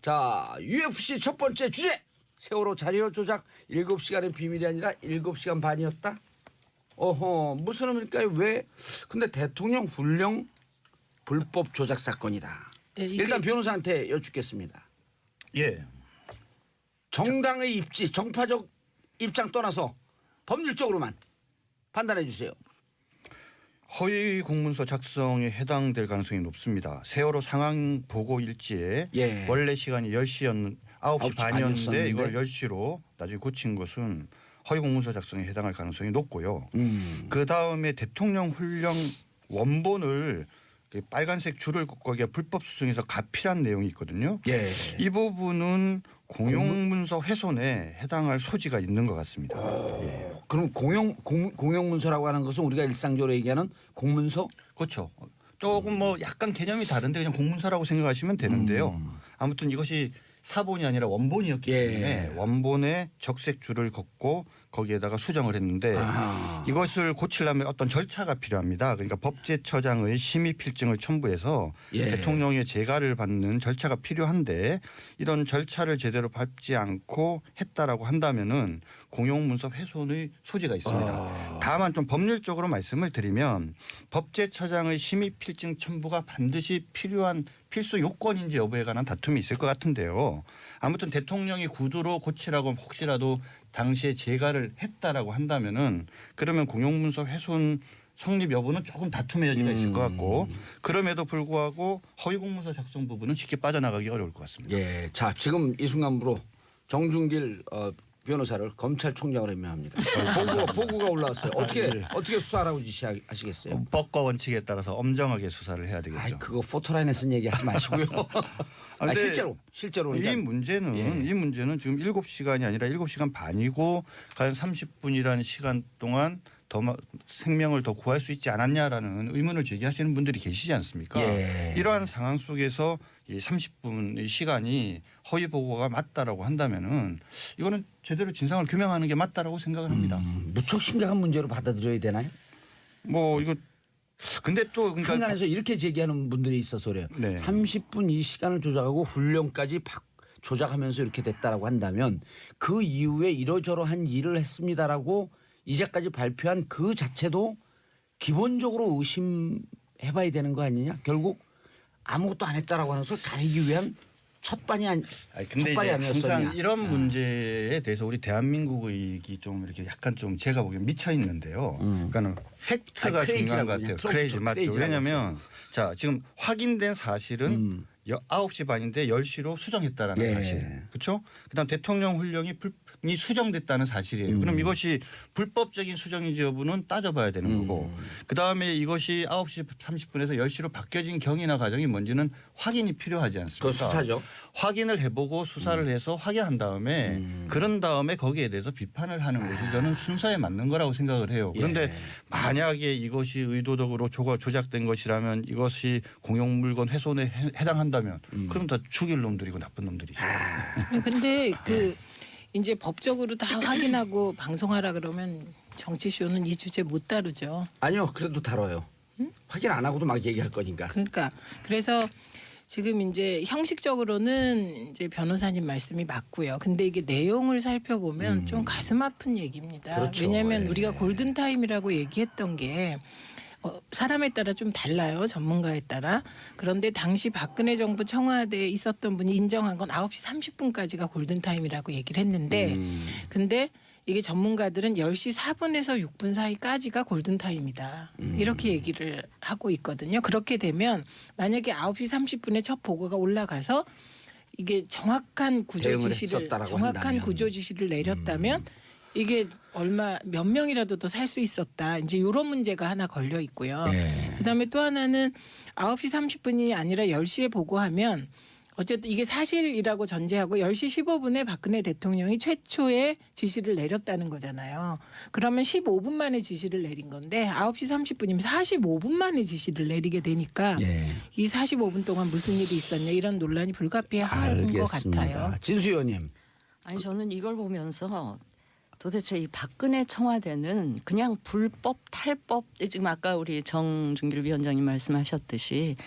자, UFC 첫 번째 주제. 세월호 자료 조작 7시간의 비밀이 아니라 7시간 반이었다. 어허, 무슨 의미일까요? 왜? 근데 대통령 훈령 불법 조작 사건이다. 네, 일단 변호사한테 여쭙겠습니다. 예. 정당의 입지, 정파적 입장 떠나서 법률적으로만 판단해 주세요. 허위 공문서 작성에 해당될 가능성이 높습니다. 세월호 상황 보고 일지에 예. 원래 시간이 10시였는 9시 반이었는데 반이었었는데. 이걸 10시로 나중에 고친 것은 허위 공문서 작성에 해당할 가능성이 높고요. 그다음에 대통령 훈령 원본을 빨간색 줄을 거기에 불법 수정해서 가필한 내용이 있거든요. 예. 이 부분은 공용문서 훼손에 해당할 소지가 있는 것 같습니다. 예. 그럼 공용문서라고 하는 것은 우리가 일상적으로 얘기하는 공문서? 그렇죠. 조금 뭐 약간 개념이 다른데 그냥 공문서라고 생각하시면 되는데요. 아무튼 이것이 사본이 아니라 원본이었기 때문에 원본에 적색 줄을 긋고 거기에다가 수정을 했는데 이것을 고치려면 어떤 절차가 필요합니다. 그러니까 법제처장의 심의 필증을 첨부해서 대통령의 재가를 받는 절차가 필요한데 이런 절차를 제대로 밟지 않고 했다라고 한다면은 공용문서 훼손의 소지가 있습니다. 다만 좀 법률적으로 말씀을 드리면 법제처장의 심의 필증 첨부가 반드시 필요한 필수 요건인지 여부에 관한 다툼이 있을 것 같은데요. 아무튼 대통령이 구두로 고치라고 혹시라도 당시에 재가를 했다라고 한다면은 그러면 공용문서 훼손 성립 여부는 조금 다툼의 여지가 있을 것 같고 그럼에도 불구하고 허위 공문서 작성 부분은 쉽게 빠져나가기 어려울 것 같습니다. 예. 자, 지금 이 순간부로 정준길 변호사를 검찰총장으로 임명합니다. 보고가 올라왔어요. 어떻게 수사하라고 지시하시겠어요? 법과 원칙에 따라서 엄정하게 수사를 해야 되겠죠. 아이, 그거 포토라인에 쓴 얘기 하지 마시고요. 아, 실제로 이 문제는 지금 7시간이 아니라 7시간 반이고 과연 30분이라는 시간 동안 더 생명을 더 구할 수 있지 않았냐라는 의문을 제기하시는 분들이 계시지 않습니까? 이러한 상황 속에서 이 30분의 시간이 허위 보고가 맞다라고 한다면은 이거는 제대로 진상을 규명하는 게 맞다라고 생각을 합니다. 무척 심각한 문제로 받아들여야 되나요? 뭐 이거 근데 또 그러니까 한간에서 이렇게 제기하는 분들이 있어서 그래요. 네. 30분 이 시간을 조작하고 훈련까지 조작하면서 이렇게 됐다라고 한다면 그 이후에 이러저러한 일을 했습니다라고 이제까지 발표한 그 자체도 기본적으로 의심해봐야 되는 거 아니냐? 결국 아무것도 안 했다라고 하는 것을 가리기 위한 첫발이 아니었었냐? 항상 이런 문제에 대해서 우리 대한민국의 좀 이렇게 약간 좀 제가 보기엔 미쳐 있는데요. 그러니까 팩트가 중요한 것 같아요. 크레이지 맞죠. 왜냐하면 자 지금 확인된 사실은 9시 반인데 10시로 수정했다라는 사실. 그렇죠? 그다음 대통령 훈령이 수정됐다는 사실이에요. 그럼 이것이 불법적인 수정인지 여부는 따져봐야 되는 거고 그다음에 이것이 9시 30분에서 10시로 바뀌어진 경위나 과정이 뭔지는 확인이 필요하지 않습니까? 그 수사죠. 확인을 해보고 수사를 해서 확인한 다음에 그런 다음에 거기에 대해서 비판을 하는 것이 저는 순서에 맞는 거라고 생각을 해요. 그런데 만약에 이것이 의도적으로 조작된 것이라면 이것이 공용물건 훼손에 해당한다면 그럼 다 죽일 놈들이고 나쁜 놈들이죠. 근데 이제 법적으로 다 확인하고 방송하라 그러면 정치쇼는 이 주제 못 다루죠. 아니요. 그래도 다뤄요. 확인 안 하고도 막 얘기할 거니까. 그러니까 그래서 지금 이제 형식적으로는 이제 변호사님 말씀이 맞고요. 근데 이게 내용을 살펴보면 좀 가슴 아픈 얘기입니다. 그렇죠. 왜냐하면 우리가 골든타임이라고 얘기했던 게 사람에 따라 좀 달라요. 전문가에 따라. 그런데 당시 박근혜 정부 청와대에 있었던 분이 인정한 건 9시 30분까지가 골든타임이라고 얘기를 했는데 근데 이게 전문가들은 10시 4분에서 6분 사이까지가 골든타임이다. 이렇게 얘기를 하고 있거든요. 그렇게 되면 만약에 9시 30분에 첫 보고가 올라가서 이게 정확한 구조 지시를 내렸다면 이게 몇 명이라도 더 살 수 있었다. 이제 이런 문제가 하나 걸려 있고요. 그다음에 또 하나는 9시 30분이 아니라 10시에 보고하면 어쨌든 이게 사실이라고 전제하고 10시 15분에 박근혜 대통령이 최초의 지시를 내렸다는 거잖아요. 그러면 15분 만에 지시를 내린 건데 9시 30분이면 45분 만에 지시를 내리게 되니까 이 45분 동안 무슨 일이 있었냐 이런 논란이 불가피한 것 같아요. 진수 의원님. 아니 저는 이걸 보면서 도대체 이 박근혜 청와대는 그냥 불법 탈법 지금 아까 우리 정준길 위원장님 말씀하셨듯이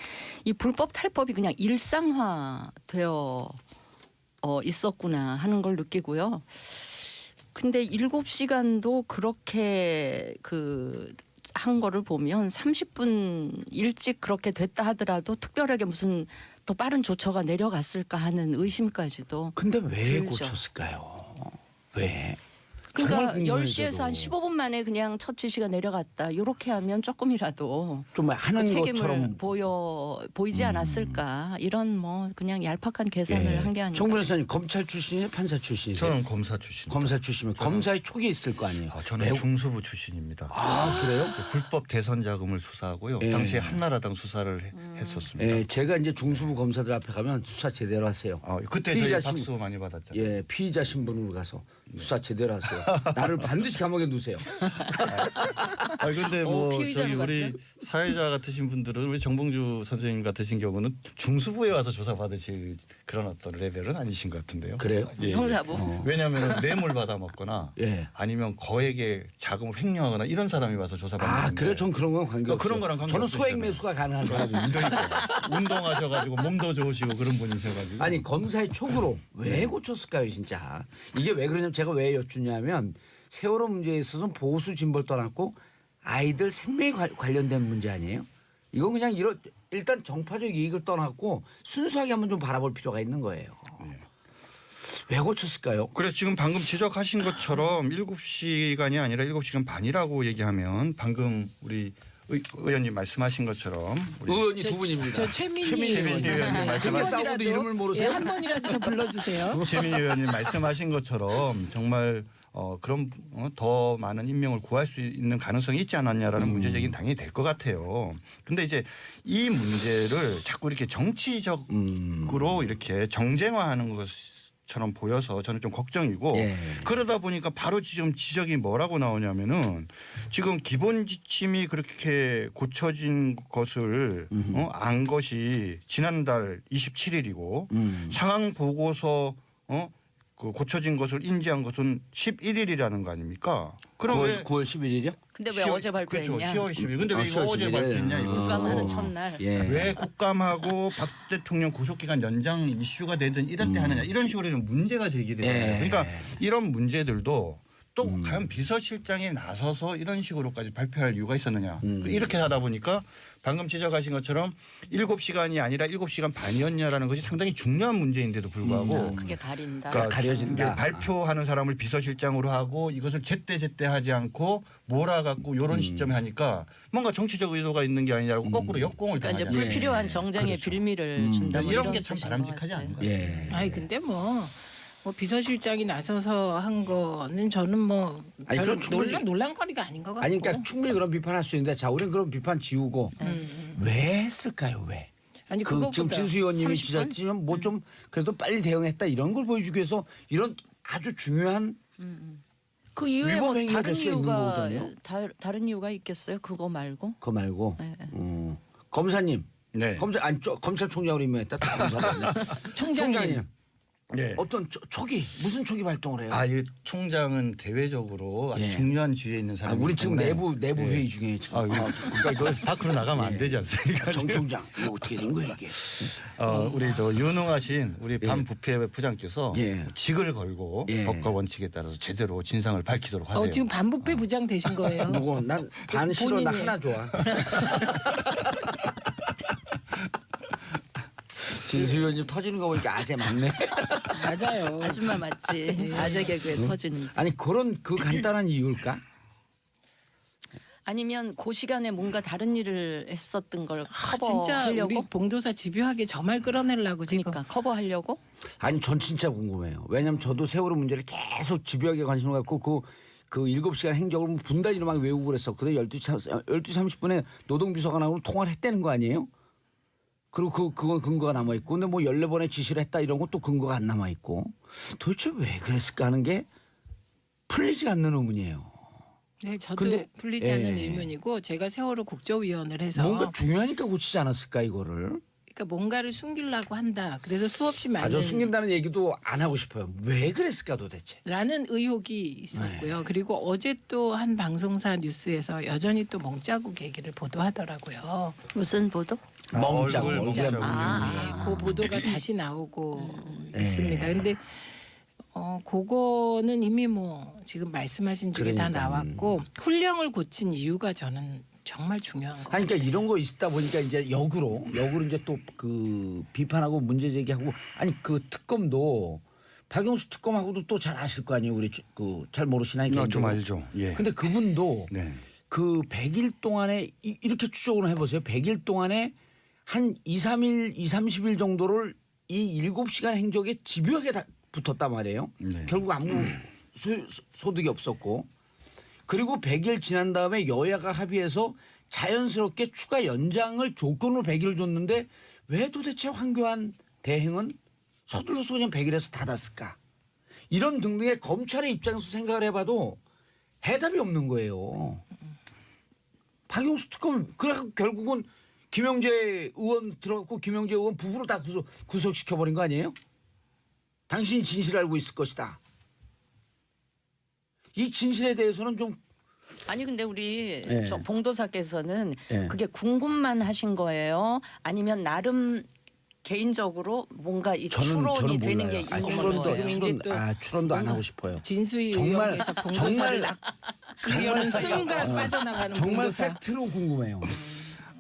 이 불법 탈법이 그냥 일상화되어 있었구나 하는 걸 느끼고요. 근데 7시간도 그렇게 한 거를 보면 30분 일찍 그렇게 됐다 하더라도 특별하게 무슨 더 빠른 조처가 내려갔을까 하는 의심까지도. 근데 왜 들죠. 고쳤을까요? 왜? 그러니까 정말 궁금해요, 10시에서 한 저도. 15분 만에 그냥 첫 지시가 내려갔다. 이렇게 하면 조금이라도 좀 하는 책임을 것처럼 보이지 않았을까. 이런 뭐 그냥 얄팍한 계산을 한 게 아닌가. 정 변호사님 검찰 출신이에요? 판사 출신이세요? 저는 검사 출신. 검사 출신이면 검사의 촉이 있을 거 아니에요? 저는 중수부 출신입니다. 아 그래요? 불법 대선 자금을 수사하고요. 예. 당시에 한나라당 수사를 했었습니다. 예, 제가 이제 중수부 검사들 앞에 가면 수사 제대로 하세요. 그때 피의자 저희 박수 많이 받았잖아요. 예, 피의자 신분으로 가서 수사 제대로 하세요. 나를 반드시 감옥에 두세요. 근데 뭐 저기 피의자로 우리 사회자 같으신 분들은 우리 정봉주 선생님 같으신 경우는 중수부에 와서 조사받으실 그런 어떤 레벨은 아니신 것 같은데요. 그래요? 예, 예. 형사부. 왜냐하면 뇌물 받아 먹거나 예. 아니면 거액의 자금을 횡령하거나 이런 사람이 와서 조사받는 아, 건데. 그래? 전 그런 건 관계 없어요. 그런 거랑 관계 저는 없으시잖아요. 소액 매수가 가능한 사람입니다. 그러니까 운동하셔가지고 몸도 좋으시고 그런 분이셔가지고 아니 검사의 촉으로 왜 고쳤을까요, 진짜? 이게 왜 그러냐면 제가 왜 여쭈냐면 세월호 문제에 있어서 보수 진보를 떠났고 아이들 생명에 관련된 문제 아니에요? 이건 그냥 일단 정파적 이익을 떠났고 순수하게 한번 좀 바라볼 필요가 있는 거예요. 왜 고쳤을까요? 그래서 지금 방금 지적하신 것처럼 7시간이 아니라 7시간 반이라고 얘기하면 방금 우리 의원님 말씀하신 것처럼 우리 의원이 두 분입니다. 저 최민희 최민희 의원님 한 말씀- 그렇게 싸우고도 번이라도, 이름을 모르세요? 예, 한 번이라도 더 불러주세요. 최민희 의원님 말씀하신 것처럼 정말 그런 더 많은 임명을 구할 수 있는 가능성이 있지 않았냐라는 문제제기는 당연히 될 것 같아요. 그런데 이제 이 문제를 자꾸 이렇게 정치적으로 이렇게 정쟁화하는 것처럼 보여서 저는 좀 걱정이고 예. 그러다 보니까 바로 지금 지적이 뭐라고 나오냐면은 지금 기본 지침이 그렇게 고쳐진 것을 안 것이 지난달 27일이고 상황 보고서 그 고쳐진 것을 인지한 것은 11일이라는 거 아닙니까? 그럼 9월 11일이요? 근데 왜 어제 발표했냐? 그렇죠. 10월 10일. 근데 왜 이거 10월 어제 11일. 발표했냐 이거. 국감하는 첫날. 예. 왜 국감하고 박 대통령 구속기간 연장 이슈가 되든 이럴 때 하느냐 이런 식으로 좀 문제가 제기되잖아요. 예. 그러니까 이런 문제들도 또 과연 비서실장이 나서서 이런 식으로까지 발표할 이유가 있었느냐. 이렇게 하다 보니까 방금 지적하신 것처럼 7시간이 아니라 7시간 반이었냐라는 것이 상당히 중요한 문제인데도 불구하고 그게 가린다. 그러니까 가려진다. 이제 발표하는 사람을 비서실장으로 하고 이것을 제때 하지 않고 몰아갖고 이런 시점에 하니까 뭔가 정치적 의도가 있는 게 아니냐고 거꾸로 역공을 그러니까 이제 당하잖아요. 불필요한 정쟁의 그렇죠. 빌미를 준다. 뭐 이런 게 참 뜻인 바람직하지 것 같아요. 않은 것 같아요. 예. 아니 근데 뭐 비서실장이 나서서 한 거는 저는 뭐 아니, 별로 그건 충분히- 논란거리가 아닌 것 같고. 아니 그러니까 충분히 그런 비판할 수 있는데 자 우리는 그런 비판 지우고 왜 했을까요? 왜? 아니 그 지금 그거보다 진수 의원님이 30분? 지적했지만 뭐 좀 그래도 빨리 대응했다 이런 걸 보여주기 위해서 이런 아주 중요한 그 이후에 위법 뭐 행위가 다른 될 수 있는 이유가 거거든요. 다른 이유가 있겠어요? 그거 말고? 거 말고 네. 검사님 네. 검찰총장으로 임명했다 또 검사를 총장님 네. 어떤 촉이 무슨 촉이 발동을 해요? 이 총장은 대외적으로 아주 예. 중요한 지위에 있는 아, 사람이기 우리 지금 때문에 내부 예. 회의 중에 지금 그러니까 이거 밖으로 나가면 안 되지 않습니까? 정 총장 이거 어떻게 된 거예요 이게? 우리 저 유능하신 우리 반부패 부장께서 예. 직을 걸고 예. 법과 원칙에 따라서 제대로 진상을 밝히도록 하세요. 지금 반부패 부장 되신 거예요. 누구 난 반 싫어 나 본인이. 하나 좋아. 진수 의원님 터지는 거 보니까 아재 맞네. 맞아요. 아줌마 맞지. 아재 개그에 터지는. 아니 그런 그 간단한 이유일까? 아니면 그 시간에 뭔가 다른 일을 했었던 걸 진짜 우리 커버하려고? 봉도사 집요하게 저 말 끌어내려고 지금. 그러니까 커버하려고? 아니 전 진짜 궁금해요. 왜냐하면 저도 세월호 문제를 계속 집요하게 관심을 갖고 그 7시간 행적을 뭐 분단위로 막 외우고 그랬었거든요. 12시 30분에 노동비서관하고 통화를 했다는 거 아니에요? 그리고 그건 근거가 남아있고 근데 뭐 14번의 지시를 했다 이런 것도 근거가 안 남아있고 도대체 왜 그랬을까 하는 게 풀리지 않는 의문이에요. 네, 저도 근데- 풀리지 않는 예. 의문이고 제가 세월호 국조위원을 해서 뭔가 중요하니까 고치지 않았을까 이거를. 그러니까 뭔가를 숨기려고 한다. 그래서 수없이 많은 저 숨긴다는 얘기도 안 하고 싶어요. 왜 그랬을까 도대체. 라는 의혹이 있었고요. 그리고 어제 또 한 방송사 뉴스에서 여전히 또 멍자국 얘기를 보도하더라고요. 무슨 보도? 멍짱, 얼굴 얼굴에 멍짱. 아. 그 보도가 다시 나오고 네. 있습니다. 근데 그거는 이미 뭐 지금 말씀하신 중에 다 그러니까. 나왔고 훈령을 고친 이유가 저는 정말 중요한 거 아니, 같아요. 그러니까 이런 거 있다 보니까 이제 역으로 이제 또 그 비판하고 문제 제기하고 아니 그 특검도 박영수 특검하고도 또 잘 아실 거 아니에요. 우리 그 잘 모르시나요? 좀 개인적으로? 알죠. 예. 근데 그분도 네. 그 100일 동안에 이렇게 추적을 해보세요. 100일 동안에 한 2, 30일 정도를 이 7시간 행적에 집요하게 다 붙었단 말이에요. 네. 결국 아무 소득이 없었고 그리고 100일 지난 다음에 여야가 합의해서 자연스럽게 추가 연장을 조건으로 100일을 줬는데 왜 도대체 황교안 대행은 서둘러서 그냥 100일에서 닫았을까? 이런 등등의 검찰의 입장에서 생각을 해봐도 해답이 없는 거예요. 박영수 특검 그래서 결국은 김영재 의원 들어갔고 김영재 의원 부부를 다 구속시켜버린 거 아니에요? 당신이 진실을 알고 있을 것이다. 이 진실에 대해서는 좀 아니 근데 우리 예. 저 봉도사께서는 예. 그게 궁금만 하신 거예요? 아니면 나름 개인적으로 뭔가 이 추론이 되는 게 몰라요. 있는 추론도- 거예요? 지금 이제 또 추론도 안 하고 싶어요. 진수희 정말- 의원께서 정말- 봉도사를 이러는 순간 어, 빠져나가는 정말 봉도사. 팩트로 궁금해요.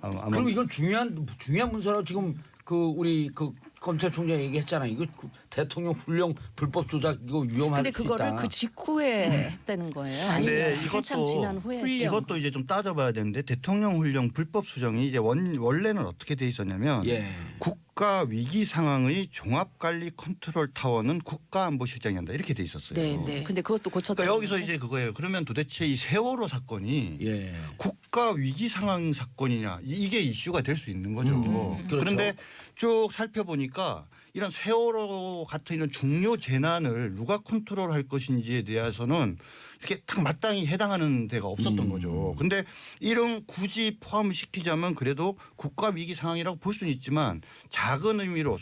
아마 그리고 이건 중요한 문서라고 지금 그 우리 그 검찰총장 얘기했잖아요. 이거 그 대통령 훈령 불법 조작 이거 위험할 근데 수 그거를 있다. 그 직후에 했다는 거예요? 근데 아니면 한참 이것도 지난 후에? 훈령. 이것도 이제 좀 따져봐야 되는데 대통령 훈령 불법 수정이 이제 원래는 어떻게 돼 있었냐면 예. 국가 위기 상황의 종합관리 컨트롤 타워는 국가안보실장이 한다 이렇게 돼 있었어요. 네, 네. 근데 그것도 고쳤다. 그러니까 여기서 이제 그거예요. 그러면 도대체 이 세월호 사건이 예. 국가 위기 상황 사건이냐 이게 이슈가 될 수 있는 거죠. 그렇죠. 그런데 쭉 살펴보니까 이런 세월호 같은 이런 중요 재난을 누가 컨트롤할 것인지에 대해서는 이렇게 딱 마땅히 해당하는 데가 없었던 거죠. 근데 이런 굳이 포함을 시키자면 그래도 국가 위기 상황이라고 볼 수는 있지만 작은 의미로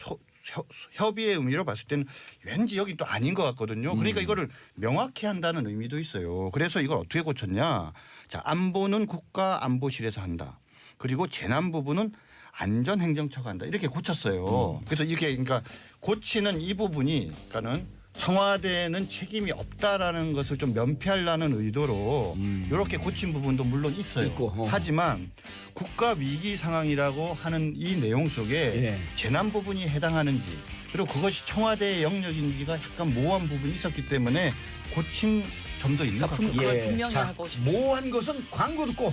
협의의 의미로 봤을 때는 왠지 여기 또 아닌 것 같거든요. 그러니까 이거를 명확히 한다는 의미도 있어요. 그래서 이걸 어떻게 고쳤냐. 자, 안보는 국가안보실에서 한다. 그리고 재난 부분은 안전행정처가 한다. 이렇게 고쳤어요. 그래서 이게 그러니까 고치는 이 부분이 그러니까는 청와대는 책임이 없다라는 것을 좀 면피하려는 의도로 이렇게 고친 부분도 물론 있어요. 있고, 하지만 국가 위기 상황이라고 하는 이 내용 속에 예. 재난 부분이 해당하는지 그리고 그것이 청와대의 영역인지가 약간 모호한 부분이 있었기 때문에 고친 점도 있는 것 같아요. 그걸 분명히 자, 하고 싶어요. 모호한 것은 광고 듣고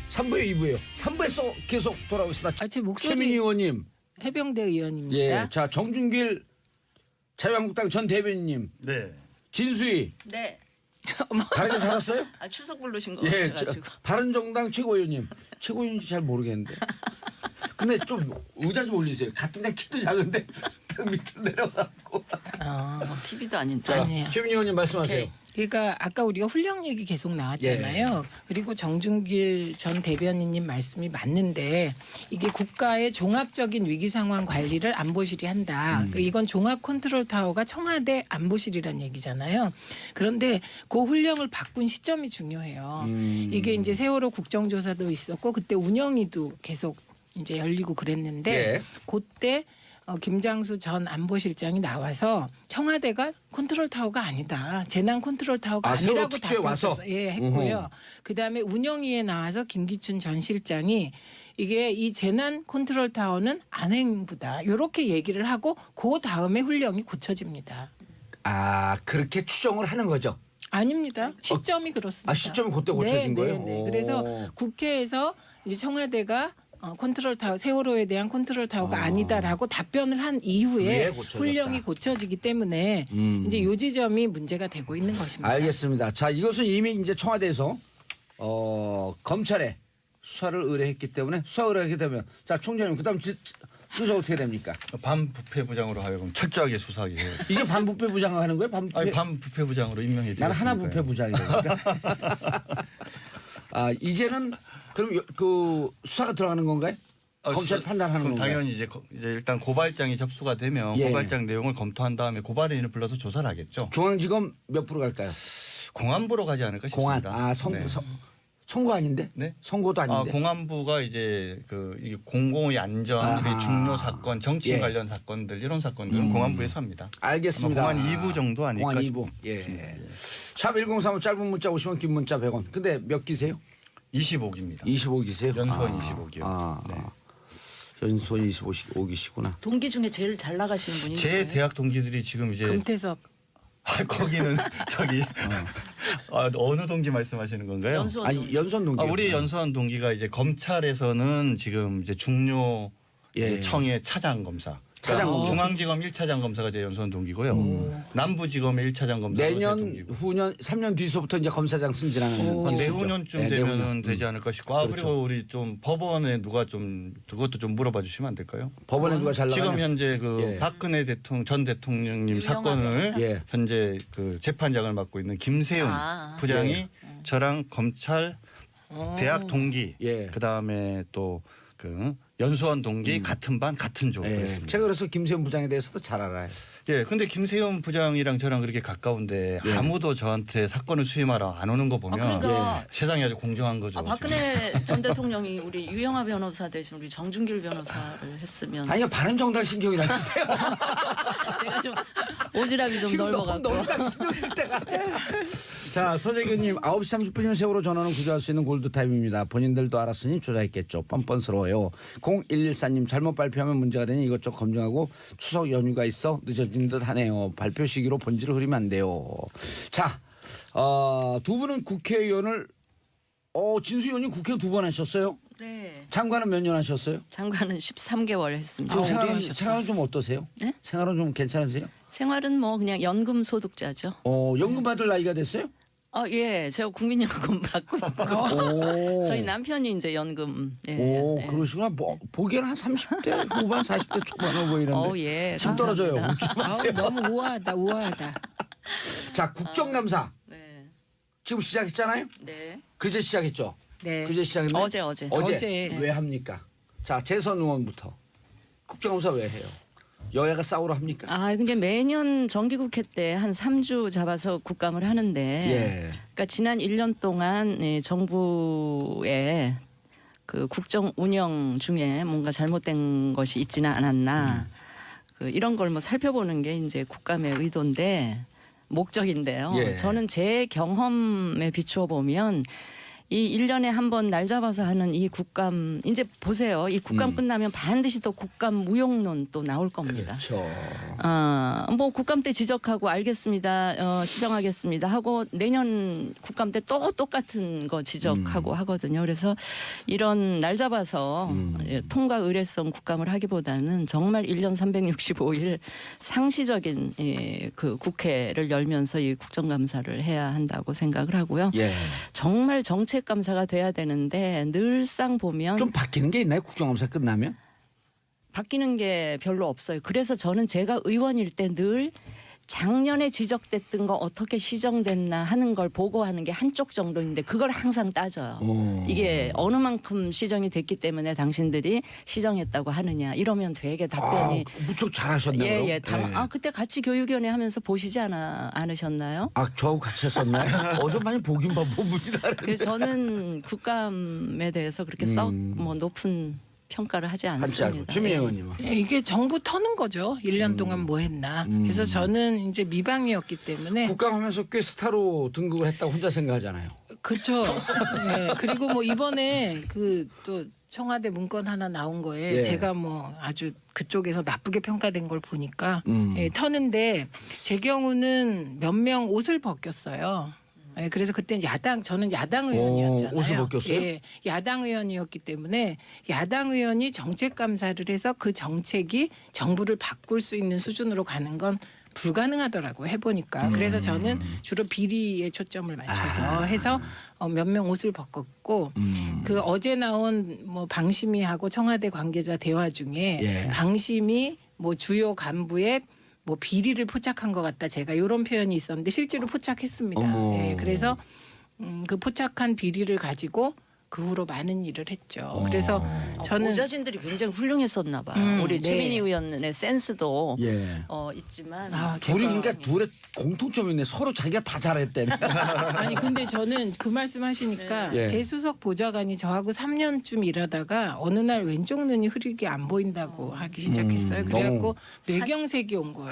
3부에 2부예요. 3부에서 계속 돌아오겠습니다. 아, 제 최민희 목소리 의원님. 해병대 의원입니다. 예. 자, 정준길 자유한국당 전 대변인님. 네. 진수희. 네. 바르게 살았어요? 아, 추석 부르신 거 예. 같아가지고. 바른정당 최고위원님. 최고위원인지 잘 모르겠는데. 근데 좀 의자 좀 올리세요. 같은 데 키도 작은데 딱 밑으로 내려가고. TV도 아닌데. 자, 아니에요. 최민희 의원님 말씀하세요. 오케이. 그러니까 아까 우리가 훈령 얘기 계속 나왔잖아요. 그리고 정준길 전 대변인님 말씀이 맞는데 이게 국가의 종합적인 위기 상황 관리를 안보실이 한다. 그리고 이건 종합 컨트롤 타워가 청와대 안보실이란 얘기잖아요. 그런데 그 훈령을 바꾼 시점이 중요해요. 이게 이제 세월호 국정조사도 있었고 그때 운영위도 계속 이제 열리고 그랬는데 예. 그때 김장수 전 안보실장이 나와서 청와대가 컨트롤 타워가 아니다. 재난 컨트롤 타워가 아, 세월호 아니라고 특조에 와서? 답했었어요. 예, 했고요. 어허. 그다음에 운영위에 나와서 김기춘 전 실장이 이게 이 재난 컨트롤 타워는 안행부다. 이렇게 얘기를 하고 그 다음에 훈령이 고쳐집니다. 아, 그렇게 추정을 하는 거죠. 아닙니다. 시점이 그렇습니다. 아, 시점이 그때 고쳐진 거예요? 네. 오. 그래서 국회에서 이제 청와대가 컨트롤 타워 세월호에 대한 컨트롤 타워가 아니다라고 답변을 한 이후에 예, 고쳐졌다. 훈령이 고쳐지기 때문에 이제 요 지점이 문제가 되고 있는 것입니다. 알겠습니다. 자, 이것은 이미 이제 청와대에서 검찰에 수사를 의뢰했기 때문에 수사 의뢰했기 때문에 자, 총장님 그다음 수사 어떻게 됩니까? 반부패부장으로 하여금 철저하게 수사하게 해요. 이게 반부패 부장을 하는 거예요? 반부패. 아니 반부패부장으로 임명해 드렸습니다. 나는 하나 부패 부장이니까. 아, 이제는 그럼 그 수사가 들어가는 건가요? 검찰 판단하는 그럼 건가요? 당연히 이제 일단 고발장이 접수가 되면 예. 고발장 내용을 검토한 다음에 고발인을 불러서 조사를 하겠죠. 중앙지검 몇 프로 갈까요? 공안부로 가지 않을까 공안. 싶습니다. 아, 네. 선거 아닌데? 네? 선거도 아닌데. 공안부가 이제 그 이게 공공의 안전, 아하. 중요 사건, 정치인 예. 관련 사건들 이런 사건들은 공안부에서 합니다. 알겠습니다. 아마 공안 2부 정도 아닐까 공안 2부. 예. 샵 1035 짧은 문자 50원 긴 문자 100원. 근데 몇 기세요? 25기입니다. 25기세요? 연수원 25기요. 네. 연수원 25기시구나. 동기 중에 제일 잘 나가시는 분이 제 누구예요? 대학 동기들이 지금 이제 금태섭 거기는 저기 어느 동기 말씀하시는 건가요? 연수원 아니 연수원 동기. 우리 연수원 동기가 이제 검찰에서는 지금 이제 중뇨 예. 청의 차장 검사. 차장 검사. 중앙지검 1차장 검사가 제 연수원 동기고요. 남부지검의 1차장 검사가 제 내년 동기고. 후년 3년 뒤서부터 이제 검사장 승진하는 오. 한 기수죠. 내후년쯤 네, 되면은 내후년. 되지 않을까 싶고 그렇죠. 그리고 우리 좀 법원에 누가 좀 그것도 좀 물어봐 주시면 안 될까요? 법원에 누가 잘 지금 나가냐? 현재 그 예. 박근혜 전 대통령님 유영하 사건을 변호사? 예. 현재 그 재판장을 맡고 있는 김세윤 부장이 예. 저랑 검찰 대학 동기 예. 그다음에 또 그 연수원 동기 같은 반 같은 조 예. 그랬습니다. 제가 그래서 김세훈 부장에 대해서도 잘 알아요. 예, 근데 김세윤 부장이랑 저랑 그렇게 가까운데 예. 아무도 저한테 사건을 수임하러 안 오는 거 보면 그러니까 세상이 아주 공정한 거죠. 박근혜 전 대통령이 우리 유영하 변호사 대신 우리 정준길 변호사를 했으면 아니 바른 정당 신경이 나세요. 제가 좀 오지랖이 좀 지금 넓어갖고 너무 힘들 때가. 자 서재규님 9시 30분이면 세월호 전화는 구조할 수 있는 골드타임입니다. 본인들도 알았으니 조사했겠죠. 뻔뻔스러워요. 0114님 잘못 발표하면 문제가 되니 이것저것 검증하고 추석 연휴가 있어 늦어진 듯 하네요. 발표 시기로 본질을 흐리면 안 돼요. 자, 두 분은 국회의원을 진수 의원님 국회의원 2번 하셨어요? 네. 장관은 몇 년 하셨어요? 장관은 13개월 했습니다. 지금 오래 하셨다. 생활은 좀 어떠세요? 네? 생활은 좀 괜찮으세요? 생활은 뭐 그냥 연금 소득자죠. 연금 받을 나이가 됐어요? 예, 제가 국민연금 받고 있고 오. 저희 남편이 이제 연금. 예, 오, 예. 그러시구나. 보기에는 한 30대 후반, 40대 초반으로 보이는데. 예. 침 떨어져요. 감사합니다. 아우, 너무 우아하다 우아하다. 자, 국정감사 네. 지금 시작했잖아요. 네. 그제 시작했죠. 네. 그제 시작했네. 어제. 어제. 왜 합니까? 자, 재선 의원부터 국정감사 왜 해요? 여야가 싸우러 합니까? 근데 매년 정기국회 때 한 3주 잡아서 국감을 하는데 예. 그러니까 지난 1년 동안 정부의 그 국정 운영 중에 뭔가 잘못된 것이 있지는 않았나 이런 걸 뭐 살펴보는 게 이제 국감의 의도인데 목적인데요. 예. 저는 제 경험에 비추어 보면 이 1년에 한 번 날 잡아서 하는 이 국감 이제 보세요. 이 국감 끝나면 반드시 또 국감 무용론 또 나올 겁니다. 그렇죠. 뭐 국감 때 지적하고 알겠습니다. 시정하겠습니다 하고 내년 국감 때 또 똑같은 거 지적하고 하거든요. 그래서 이런 날 잡아서 통과 의례성 국감을 하기보다는 정말 1년 365일 상시적인 그 국회를 열면서 이 국정감사를 해야 한다고 생각을 하고요. 예. 정말 정책감사가 돼야 되는데 늘상 보면 좀 바뀌는 게 있나요? 국정감사 끝나면? 바뀌는 게 별로 없어요. 그래서 저는 제가 의원일 때 늘 작년에 지적됐던 거 어떻게 시정됐나 하는 걸 보고하는 게 한쪽 정도인데 그걸 항상 따져요. 이게 어느 만큼 시정이 됐기 때문에 당신들이 시정했다고 하느냐 이러면 되게 답변이 무척 잘하셨네요. 예. 그때 같이 교육위원회 하면서 보시지 않으셨나요? 저하고 같이 했었나요? 어서 많이 보긴 봅니다. 그래서 저는 국감에 대해서 그렇게 썩 뭐 높은 평가를 하지 한치 알고. 않습니다. 주민 예. 의원님은. 이게 정부 터는 거죠. 1년 동안 뭐 했나. 그래서 저는 이제 미방이었기 때문에 국감하면서 꽤 스타로 등극을 했다고 혼자 생각하잖아요. 그렇죠. 예. 그리고 뭐 이번에 그 또 청와대 문건 하나 나온 거에 예. 제가 뭐 아주 그쪽에서 나쁘게 평가된 걸 보니까 음. 터는데 제 경우는 몇 명 옷을 벗겼어요. 예, 그래서 그때 저는 야당 의원이었잖아요. 옷을 벗겼어요? 예, 야당 의원이었기 때문에 야당 의원이 정책 감사를 해서 그 정책이 정부를 바꿀 수 있는 수준으로 가는 건 불가능하더라고 해보니까. 그래서 저는 주로 비리에 초점을 맞춰서 해서 몇 명 옷을 벗겼고 그 어제 나온 뭐 방심위하고 청와대 관계자 대화 중에 예. 방심이 뭐 주요 간부의 뭐 비리를 포착한 것 같다. 제가 이런 표현이 있었는데 실제로 포착했습니다. 어머. 예, 그래서 그 포착한 비리를 가지고 그 후로 많은 일을 했죠. 그래서 저는 보좌진들이 굉장히 훌륭했었나 봐요. 우리 네. 최민희 의원의 센스도 예. 있지만 둘이 그러니까 둘의 공통점이 있네. 서로 자기가 다 잘했대. 아니 근데 저는 그 말씀하시니까 예. 재수석 보좌관이 저하고 3년쯤 일하다가 어느 날 왼쪽 눈이 흐리게 안 보인다고 하기 시작했어요. 그래갖고 뇌경색이 온 거예요.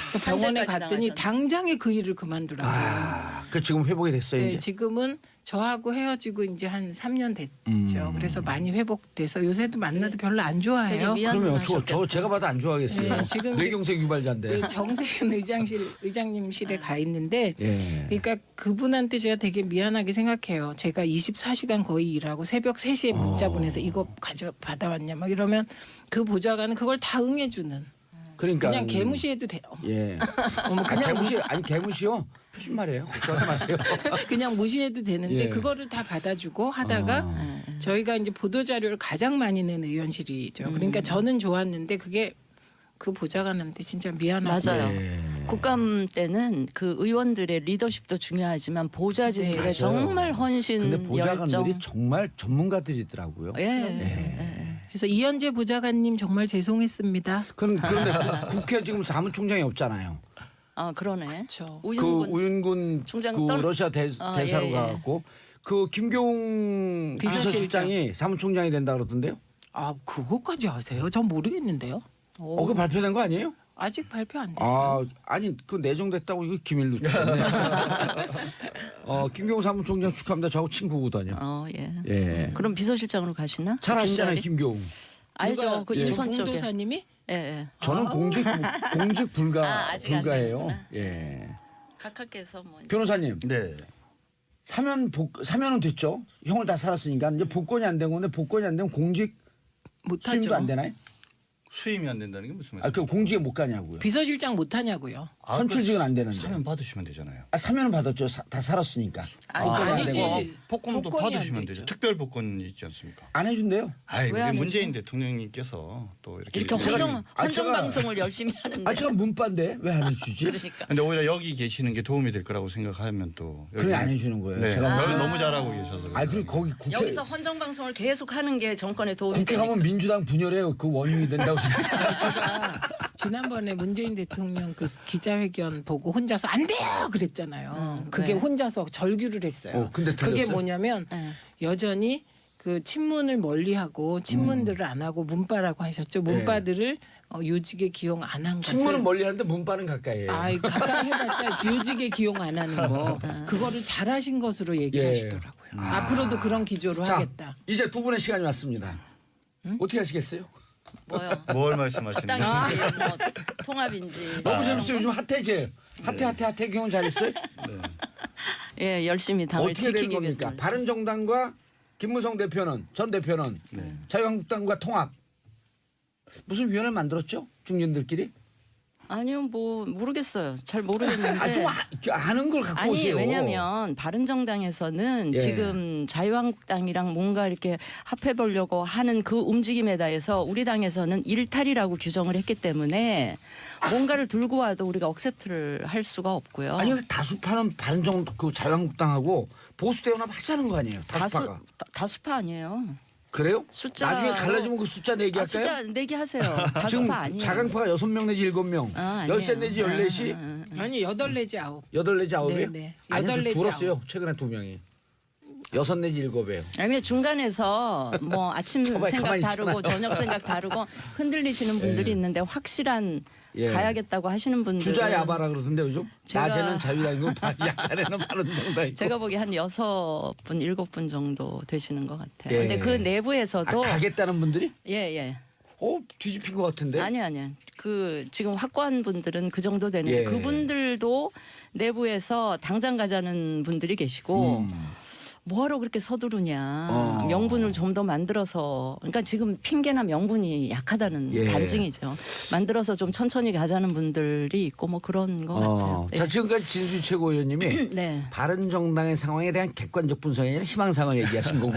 그래서 병원에 산재까지 갔더니 당하셨네. 당장에 그 일을 그만두라고요. 그 지금 회복이 됐어요 네, 이제. 지금은 저하고 헤어지고 이제 한 3년 됐죠. 그래서 많이 회복돼서 요새도 만나도 별로 안 좋아해요. 되게 그러면 저 미안하셨겠다. 제가 봐도 안 좋아하겠어요. 네, 지금 뇌경색 유발자인데. 그 정세현 의장님실에 가 있는데 예. 그러니까 그분한테 제가 되게 미안하게 생각해요. 제가 24시간 거의 일하고 새벽 3시에 문자 보내서 이거 받아왔냐 막 이러면 그 보좌관은 그걸 다 응해주는. 그러니까 그냥 개무시해도 돼요. 예. 어머, 아, 그냥 개무시 아니 개무시요. 표준말이에요. 걱정하지 마세요. 그냥 무시해도 되는데 예. 그거를 다 받아주고 하다가 저희가 이제 보도 자료를 가장 많이 낸 의원실이죠. 그러니까 저는 좋았는데 그게 그 보좌관한테 진짜 미안하죠. 맞아요. 예. 국감 때는 그 의원들의 리더십도 중요하지만 보좌진들의 맞아요. 정말 헌신 근데 보좌관들이 열정. 정말 전문가들이더라고요. 예. 그래서 이현재 보좌관님 정말 죄송했습니다. 그런데 국회 지금 사무총장이 없잖아요. 아 그러네. 그렇죠. 그 우윤근 우윤군 총장 그 떨- 러시아 대사로 예, 예. 가고 그 김교웅 비서실장. 비서실장이 사무총장이 된다 그러던데요. 아 그거까지 아세요? 전 모르겠는데요. 그 발표된 거 아니에요? 아직 발표 안 됐어요. 아니 그 내정됐다고 이거 기밀로 주네. 김경호 사무총장 축하합니다. 저하고 친구거든요. 예. 예. 그럼 비서실장으로 가시나? 잘 아시잖아요, 빈자리? 김경호. 알죠. 그 예. 인천 쪽에. 공도사님이 예. 저는 공직 아직 안 불가해요. 됐구나. 예. 각하께서 뭐 변호사님 네. 사면은 됐죠. 형을 다 살았으니까 이제 복권이 안 된 건데 복권이 안 되면 공직 못하죠. 수임도 안 되나요? 수임이 안 된다는 게 무슨 말이에요? 그 공직에 못 가냐고요. 비서실장 못하냐고요. 선출직은 안 되는데. 사면 받으시면 되잖아요. 사면은 받았죠. 다 살았으니까. 아니, 복권이 안 아니지. 되고. 복권도 복권이 안 받으시면 되죠. 되죠. 특별 복권이 있지 않습니까? 안 해준대요. 아이 왜 우리 안 문재인 대통령님께서 또 이렇게 이렇게 열심히- 헌정 제가- 방송을 열심히 하는데. 제가 문빠인데 왜 안 해주지? 그러니까. 근데 오히려 여기 계시는 게 도움이 될 거라고 생각하면 또 그래 안 해주는 거예요. 네. 제가 여기 너무 잘하고 계셔서. 그리고 거기 국회 여기서 헌정 방송을 계속 하는 게 정권에 도움이 국회 되니까. 가면 민주당 분열에 그 원흉이 된다고 생각해요. 제가 지난번에 문재인 대통령 그 기자회견 보고 혼자서 안 돼요 그랬잖아요. 그게 네. 혼자서 절규를 했어요. 근데 그게 틀렸어요? 뭐냐면 네. 여전히 그 친문을 멀리하고 친문들을 안 하고 문바라고 하셨죠. 문바들을 요직에 기용 안 한 것을. 친문은 멀리하는데 문바는 가까이에요. 아이 가까이 해봤자 요직에 기용 안 하는 거 그거를 잘하신 것으로 얘기하시더라고요. 앞으로도 그런 기조로 자, 하겠다. 이제 두 분의 시간이 왔습니다. 어떻게 하시겠어요? 뭐요? 뭘 말씀하시는 적당히 거예요? 뭐 통합인지. 너무 재밌어요. 요즘 핫해지. 핫해 경험 잘했어요? 예, 열심히 당을 어떻게 되는 지키기 겁니까? 위해서. 바른정당과 김무성 대표는 전 대표는 자유한국당과 통합 무슨 위원회를 만들었죠? 중진들끼리? 아니요, 뭐 모르겠어요. 잘 모르겠는데. 좀 아는 걸 갖고 아니 오세요. 왜냐하면 바른정당에서는 예. 지금 자유한국당이랑 뭔가 이렇게 합해 보려고 하는 그 움직임에 대해서 우리 당에서는 일탈이라고 규정을 했기 때문에 뭔가를 들고 와도 우리가 억셉트를 할 수가 없고요. 아니 근데 다수파는 그 자유한국당하고 보수 대연합 하자는 거 아니에요? 다수파가. 다수파 아니에요. 그래요? 숫자 나중에 갈라지면 그 숫자 내기 할까요? 숫자 내기 하세요. 지금 다수파 아니에요. 자강파가 6명 내지 7명, 아니에요. 13 내지 14시, 아니 8 내지 9. 8 내지 9이요? 네. 아니 8 내지 줄었어요. 최근에 2명이. 6 내지 7이에요. 아니면 중간에서 뭐 아침 가만히 생각 있잖아요. 다르고 저녁 생각 다르고 흔들리시는 분들이 예. 있는데 확실한 예. 가야겠다고 하시는 분들은 주자 야바라 그러던데 요즘. 제가- 낮에는 자유당이고 야간에는 바른정당이고. 제가 보기에 한 6분, 7분 정도 되시는 것 같아요. 예. 근데 그 내부에서도 가겠다는 분들이? 예. 뒤집힌 것 같은데. 아니. 그 지금 확고한 분들은 그 정도 되는데 예. 그분들도 내부에서 당장 가자는 분들이 계시고 음. 뭐하러 그렇게 서두르냐. 어. 명분을 좀 더 만들어서 그러니까 지금 핑계나 명분이 약하다는 예. 반증이죠. 만들어서 좀 천천히 가자는 분들이 있고 뭐 그런 것 같아요. 자 지금까지 진수 최고위원님이 네. 바른정당의 상황에 대한 객관적 분석이 아니라 희망상을 얘기하신 거고.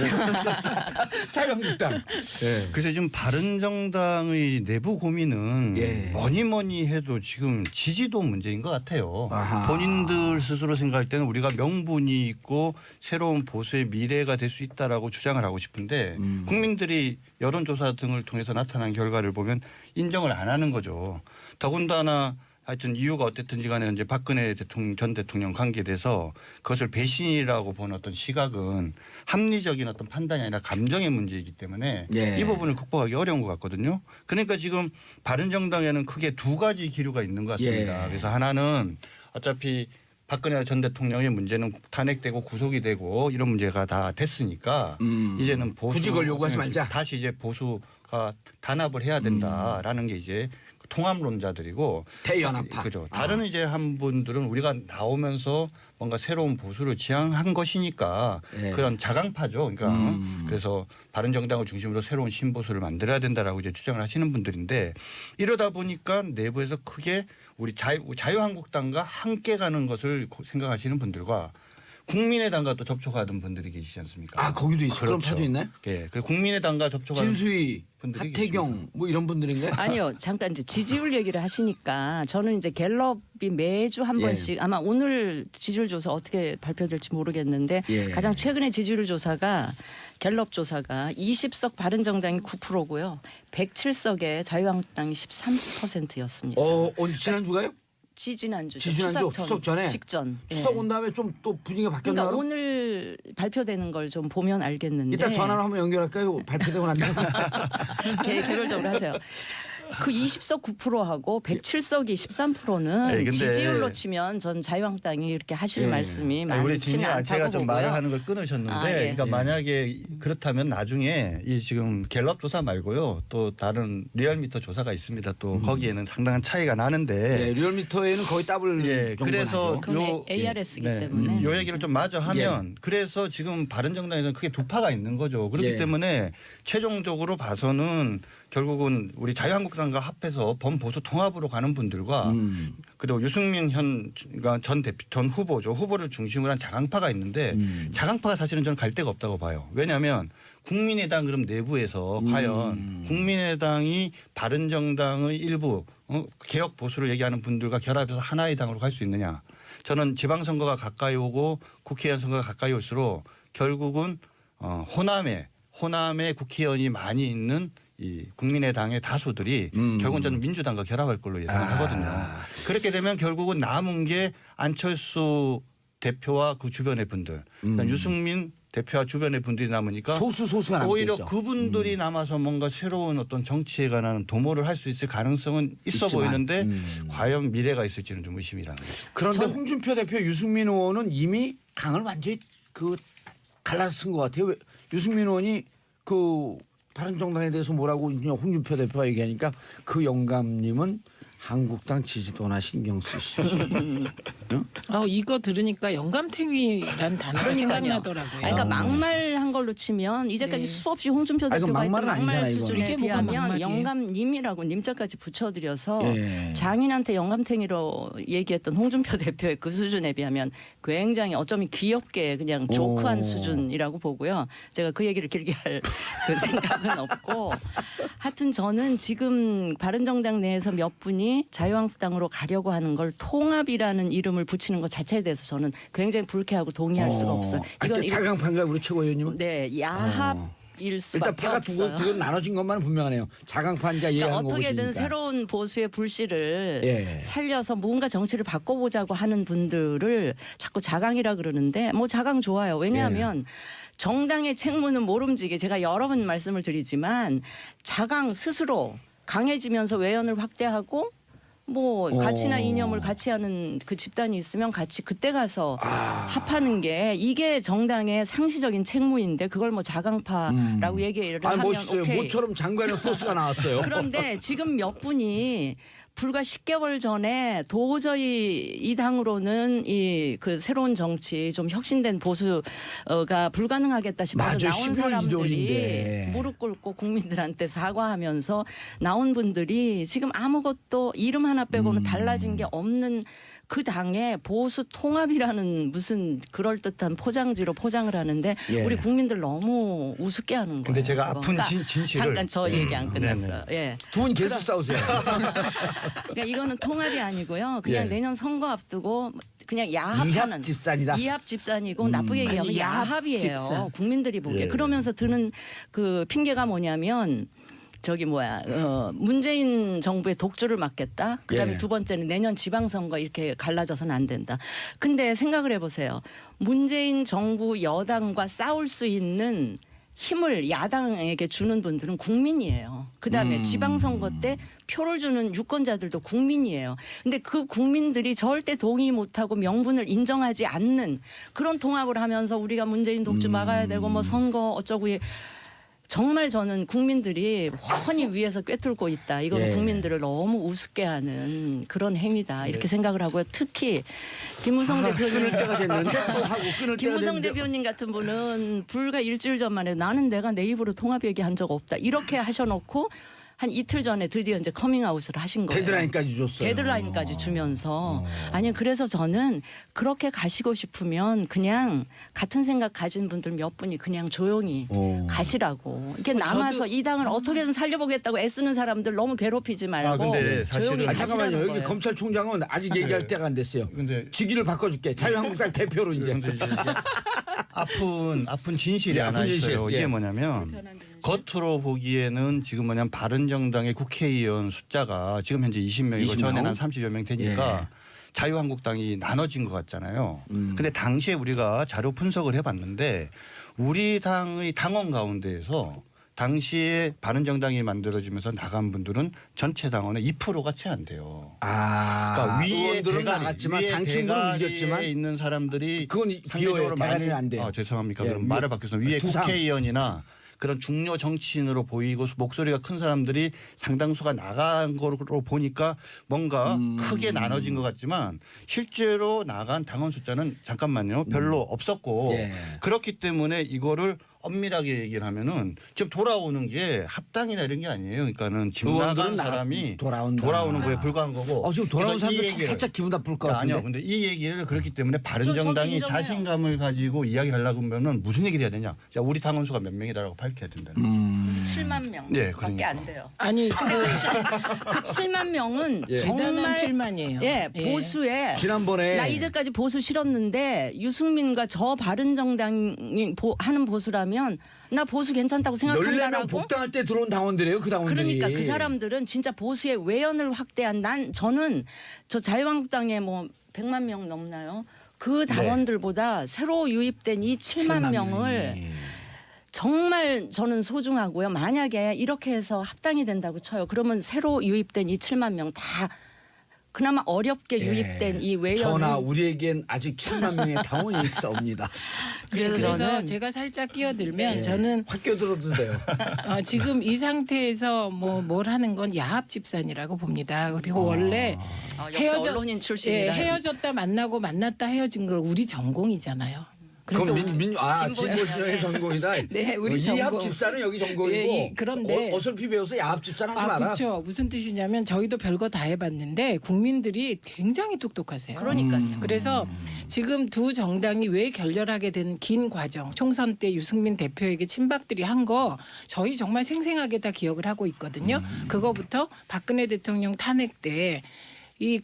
자유한국당. 예. 그래서 지금 바른정당의 내부 고민은 예. 뭐니 해도 지금 지지도 문제인 것 같아요. 아하. 본인들 스스로 생각할 때는 우리가 명분이 있고 새로운 보수의 미래가 될 수 있다라고 주장을 하고 싶은데 국민들이 여론조사 등을 통해서 나타난 결과를 보면 인정을 안 하는 거죠. 더군다나 하여튼 이유가 어땠든지 간에 이제 박근혜 전 대통령 관계에 대해서 그것을 배신이라고 보는 어떤 시각은 합리적인 어떤 판단이 아니라 감정의 문제이기 때문에 예. 이 부분을 극복하기 어려운 것 같거든요. 그러니까 지금 바른정당에는 크게 두 가지 기류가 있는 것 같습니다. 예. 그래서 하나는 어차피 박근혜 전 대통령의 문제는 탄핵되고 구속이 되고 이런 문제가 다 됐으니까 이제는 보수 굳이 그걸 요구하지 말자. 다시 이제 보수가 단합을 해야 된다라는 게 이제 통합론자들이고 대연합파. 그죠. 다른 이제 한 분들은 우리가 나오면서 뭔가 새로운 보수를 지향한 것이니까 예. 그런 자강파죠. 그러니까 그래서 바른정당을 중심으로 새로운 신보수를 만들어야 된다라고 이제 주장을 하시는 분들인데 이러다 보니까 내부에서 크게 우리 자유한국당과 함께 가는 것을 생각하시는 분들과 국민의당과 또 접촉하던 분들이 계시지 않습니까? 아 거기도 있어. 그런 파도 있나요? 예, 그 국민의당과 접촉하는 진수희, 분들이 하태경 뭐 이런 분들인가요? 아니요, 잠깐 이제 지지율 얘기를 하시니까 저는 이제 갤럽이 매주 한 예. 번씩 아마 오늘 지지율 조사 어떻게 발표될지 모르겠는데 예. 가장 최근의 지지율 조사가 갤럽 조사가 20석 바른정당이 9%고요, 107석에 자유한국당이 13%였습니다. 지난주가요? 지지난주 추석 전에? 직전. 추석 예. 온 다음에 좀 또 분위기가 바뀌었나 그러니까 요 오늘 발표되는 걸 좀 보면 알겠는데 이따 전화로 한번 연결할까요? 발표되고 난 다음에. 개별적으로 하세요. 그 20석 9%하고 107석이 13%는 네, 근데 지지율로 치면 전 자유한국당이 이렇게 하실 예. 말씀이 아니, 우리 많지는 진이 않다고 제가 좀 보고요. 말을 하는 걸 끊으셨는데 아, 예. 그러니까 예. 만약에 그렇다면 나중에 이 지금 갤럽 조사 말고요 또 다른 리얼미터 조사가 있습니다. 또 거기에는 상당한 차이가 나는데 예, 리얼미터에는 거의 더블 예, 정도 그래서 나죠. 그건 요- ARS이기 네, 때문에 요 얘기를 좀 마저 하면 그래서 지금 바른정당에서는 크게 두 파가 있는 거죠. 그렇기 예. 때문에 최종적으로 봐서는 결국은 우리 자유한국당과 합해서 범보수 통합으로 가는 분들과 그리고 유승민 전 후보죠. 후보를 중심으로 한 자강파가 있는데 자강파가 사실은 저는 갈 데가 없다고 봐요. 왜냐하면 국민의당 그럼 내부에서 과연 국민의당이 바른정당의 일부 개혁 보수를 얘기하는 분들과 결합해서 하나의 당으로 갈 수 있느냐. 저는 지방선거가 가까이 오고 국회의원 선거가 가까이 올수록 결국은 호남에 국회의원이 많이 있는 이 국민의당의 다수들이 결국은 저는 민주당과 결합할 걸로 예상을 하거든요. 그렇게 되면 결국은 남은 게 안철수 대표와 그 주변의 분들, 그러니까 유승민 대표와 주변의 분들이 남으니까 소수가 남겠죠. 오히려 그분들이 남아서 뭔가 새로운 어떤 정치에 관한 도모를 할 수 있을 가능성은 있어 있지만, 보이는데 과연 미래가 있을지는 좀 의심이라는 거죠. 그런데 홍준표 대표, 유승민 의원은 이미 당을 완전히 갈라쓴 것 같아요. 유승민 의원이 바른정당에 대해서 뭐라고 홍준표 대표가 얘기하니까 그 영감님은 한국당 지지도나 신경 쓰시죠. 이거 들으니까 영감탱이란 단어가 생각나더라고요. 그러니까 막말한 걸로 치면 이제까지 네. 수없이 홍준표 이건 대표가 했던 막말은 막말 아니잖아요, 이거는. 수준에 이게 뭐가 비하면 막말이에요? 영감님이라고 님자까지 붙여드려서 예. 장인한테 영감탱이로 얘기했던 홍준표 대표의 그 수준에 비하면 굉장히 어쩌면 귀엽게 그냥 조크한 오. 수준이라고 보고요. 제가 그 얘기를 길게 할 그 생각은 없고 하여튼 저는 지금 바른정당 내에서 몇 분이 자유한국당으로 가려고 하는 걸 통합이라는 이름을 붙이는 것 자체에 대해서 저는 굉장히 불쾌하고 동의할 수가 없어요. 이건 자강파인가요, 우리 최고위원님은? 네, 야합일 수밖에 일단 파가 없어요. 두 나눠진 것만은 분명하네요. 자강파인지 그러니까 이해하는 거 어떻게든 보시니까. 새로운 보수의 불씨를 예. 살려서 뭔가 정치를 바꿔보자고 하는 분들을 자꾸 자강이라 그러는데 뭐 자강 좋아요. 왜냐하면 정당의 책무는 모름지기 제가 여러 번 말씀을 드리지만 자강 스스로 강해지면서 외연을 확대하고 뭐 가치나 이념을 같이 하는 그 집단이 있으면 같이 그때 가서 합하는 게 이게 정당의 상시적인 책무인데 그걸 뭐 자강파라고 얘기를 하면 멋있어요. 오케이. 모처럼 장관의 포스가 나왔어요. 그런데 지금 몇 분이 불과 10개월 전에 도저히 이 당으로는 그 새로운 정치 좀 혁신된 보수가 불가능하겠다 싶어서 맞아, 나온 11월 사람들이 1월인데. 무릎 꿇고 국민들한테 사과하면서 나온 분들이 지금 아무것도 이름 하나 빼고는 달라진 게 없는 그 당에 보수 통합이라는 무슨 그럴듯한 포장지로 포장을 하는데 예. 우리 국민들 너무 우습게 하는 거예요. 근데 제가 그거. 아픈 그러니까 진실을 잠깐 저 얘기 안 끝났어요. 예. 두 분 계속 싸우세요. 그러니까 이거는 통합이 아니고요. 그냥 예. 내년 선거 앞두고 그냥 야합하는 이합 집산이다. 이합 집산이고 나쁘게 얘기하면 아니, 야합 야합이에요. 집산. 국민들이 보기에. 예. 그러면서 드는 그 핑계가 뭐냐면 저기 문재인 정부의 독주를 막겠다. 그다음에 예. 두 번째는 내년 지방선거 이렇게 갈라져서는 안 된다. 근데 생각을 해보세요. 문재인 정부 여당과 싸울 수 있는 힘을 야당에게 주는 분들은 국민이에요. 그다음에 지방선거 때 표를 주는 유권자들도 국민이에요. 근데 그 국민들이 절대 동의 못하고 명분을 인정하지 않는 그런 통합을 하면서 우리가 문재인 독주 막아야 되고 뭐 선거 어쩌고 정말 저는 국민들이 훤히 위에서 꿰뚫고 있다. 이거는 예. 국민들을 너무 우습게 하는 그런 행위다. 이렇게 생각을 하고요. 특히 김무성 대표님 끊을 때가 됐는데 또 하고 끊을 때가 김무성 됐는데 대표님 같은 분은 불과 일주일 전만 해도 나는 내가 내 입으로 통합 얘기한 적 없다. 이렇게 하셔놓고 한 이틀 전에 드디어 이제 커밍아웃을 하신 거예요. 데드라인까지 줬어요. 데드라인까지 주면서 아니 그래서 저는 그렇게 가시고 싶으면 그냥 같은 생각 가진 분들 몇 분이 그냥 조용히 가시라고. 이게 남아서 이 당을 어떻게든 살려보겠다고 애쓰는 사람들 너무 괴롭히지 말고 근데 사실은- 조용히 아, 잠깐만요. 가시라는 여기 거예요. 검찰총장은 아직 얘기할 때가 안 됐어요. 근데 직위를 바꿔줄게. 자유한국당 대표로 이제. 근데 이제 아픈 진실이 예, 하나 아픈 진실. 있어요. 예. 이게 뭐냐면 겉으로 보기에는 지금 뭐냐면 바른정당의 국회의원 숫자가 지금 현재 20명이고 20명? 전에는 한 30여 명 되니까 예. 자유한국당이 나눠진 것 같잖아요. 근데 당시에 우리가 자료 분석을 해봤는데 우리 당의 당원 가운데에서 당시에 바른정당이 만들어지면서 나간 분들은 전체 당원의 2%가 채 안 돼요. 아, 그러니까 위에 의원들은 대가리, 나갔지만 위에 상층으로 대가리에 이겼지만 있는 사람들이 그건 비어요. 상대적으로 대가리는 안 돼요. 죄송합니까? 예, 그럼 위에- 말을 바뀌어서 위에 두상. 국회의원이나 그런 중요 정치인으로 보이고 목소리가 큰 사람들이 상당수가 나간 거로 보니까 뭔가 크게 나눠진 것 같지만 실제로 나간 당원 숫자는 잠깐만요. 별로 없었고 예. 그렇기 때문에 이거를 엄밀하게 얘기를 하면은 지금 돌아오는 게 합당이나 이런 게 아니에요. 그러니까는 집 의원들은 나간 사람이 돌아온다. 돌아오는 거에 불과한 거고. 지금 돌아온 그래서 이 사람들 얘기를 살짝 기분 나쁠 것 같은데. 아니요. 근데 이 얘기를 그렇기 때문에 저도 바른정당이 인정해요. 자신감을 가지고 이야기를 하려고 하면은 무슨 얘기를 해야 되냐. 자, 우리 당원 수가 몇 명이다라고 밝혀야 된다는 거예요. 7만 명 네, 밖에 그러니까. 안 돼요. 아니 그 7만 명은 예. 대단한 정말 7만이에요. 보수에 지난번에 나 이제까지 보수 싫었는데 유승민과 저 바른정당이 하는 보수라면 나 보수 괜찮다고 14명 생각한다라고. 복당할 때 들어온 당원들이에요. 그 당원들이. 그러니까 그 사람들은 진짜 보수의 외연을 확대한 저는 저 자유한국당에 뭐 100만 명 넘나요? 그 당원들보다 새로 유입된 이 7만 명을 명이. 정말 저는 소중하고요. 만약에 이렇게 해서 합당이 된다고 쳐요. 그러면 새로 유입된 이 7만 명 다 그나마 어렵게 유입된 이 외연은 전하 우리에겐 아직 7만 명의 당원이 있어옵니다. 그래서 그래서 저는 제가 살짝 끼어들면 예. 저는 확 껴들어도 돼요. 지금 이 상태에서 뭘 하는 건 야합 집산이라고 봅니다. 그리고 원래 역시 언론인 출신이라 헤어졌다 만나고 만났다 헤어진 거 우리 전공이잖아요. 그래서 그럼 진보 진보신영의 전공이다. 네, 우리 이합 전공. 집사는 여기 전공이고. 예, 그런데 어설피 배워서 야합 집사는 하지 마라. 그렇죠. 무슨 뜻이냐면 저희도 별거 다 해봤는데 국민들이 굉장히 똑똑하세요. 그러니까요. 그래서 지금 두 정당이 왜 결렬하게 된 긴 과정, 총선 때 유승민 대표에게 친박들이 한 거 저희 정말 생생하게 다 기억을 하고 있거든요. 그거부터 박근혜 대통령 탄핵 때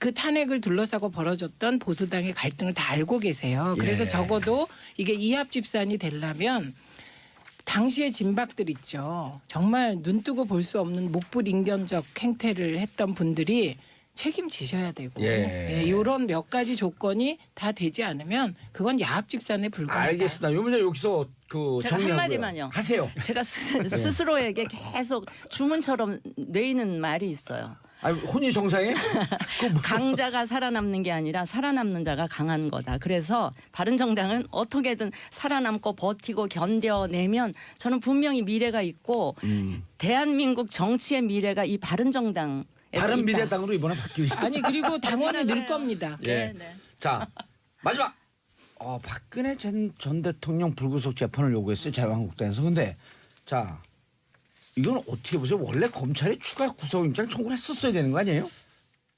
그 탄핵을 둘러싸고 벌어졌던 보수당의 갈등을 다 알고 계세요. 그래서 예. 적어도 이게 이합 집산이 되려면 당시의 진박들 있죠. 정말 눈뜨고 볼 수 없는 목불인견적 행태를 했던 분들이 책임지셔야 되고 이런 몇 가지 조건이 다 되지 않으면 그건 야합 집산에 불과하다. 알겠습니다. 요 문제 여기서 제가 정리하고요. 한마디만요. 하세요. 제가 스스로에게 계속 주문처럼 내이는 말이 있어요. 아니, 혼이 정상해? 강자가 살아남는 게 아니라 살아남는 자가 강한 거다. 그래서 바른정당은 어떻게든 살아남고 버티고 견뎌내면 저는 분명히 미래가 있고 대한민국 정치의 미래가 이 바른정당에 다른 있다. 미래당으로 이번에 바뀌고 있어요. 아니 그리고 당원이 생각을 늘 해요. 겁니다. 예. 네. 자, 마지막. 박근혜 전 대통령 불구속 재판을 요구했어요. 자유한국당에서. 근데 자, 이건 어떻게 보세요? 원래 검찰이 추가 구속영장 청구를 했었어야 되는 거 아니에요?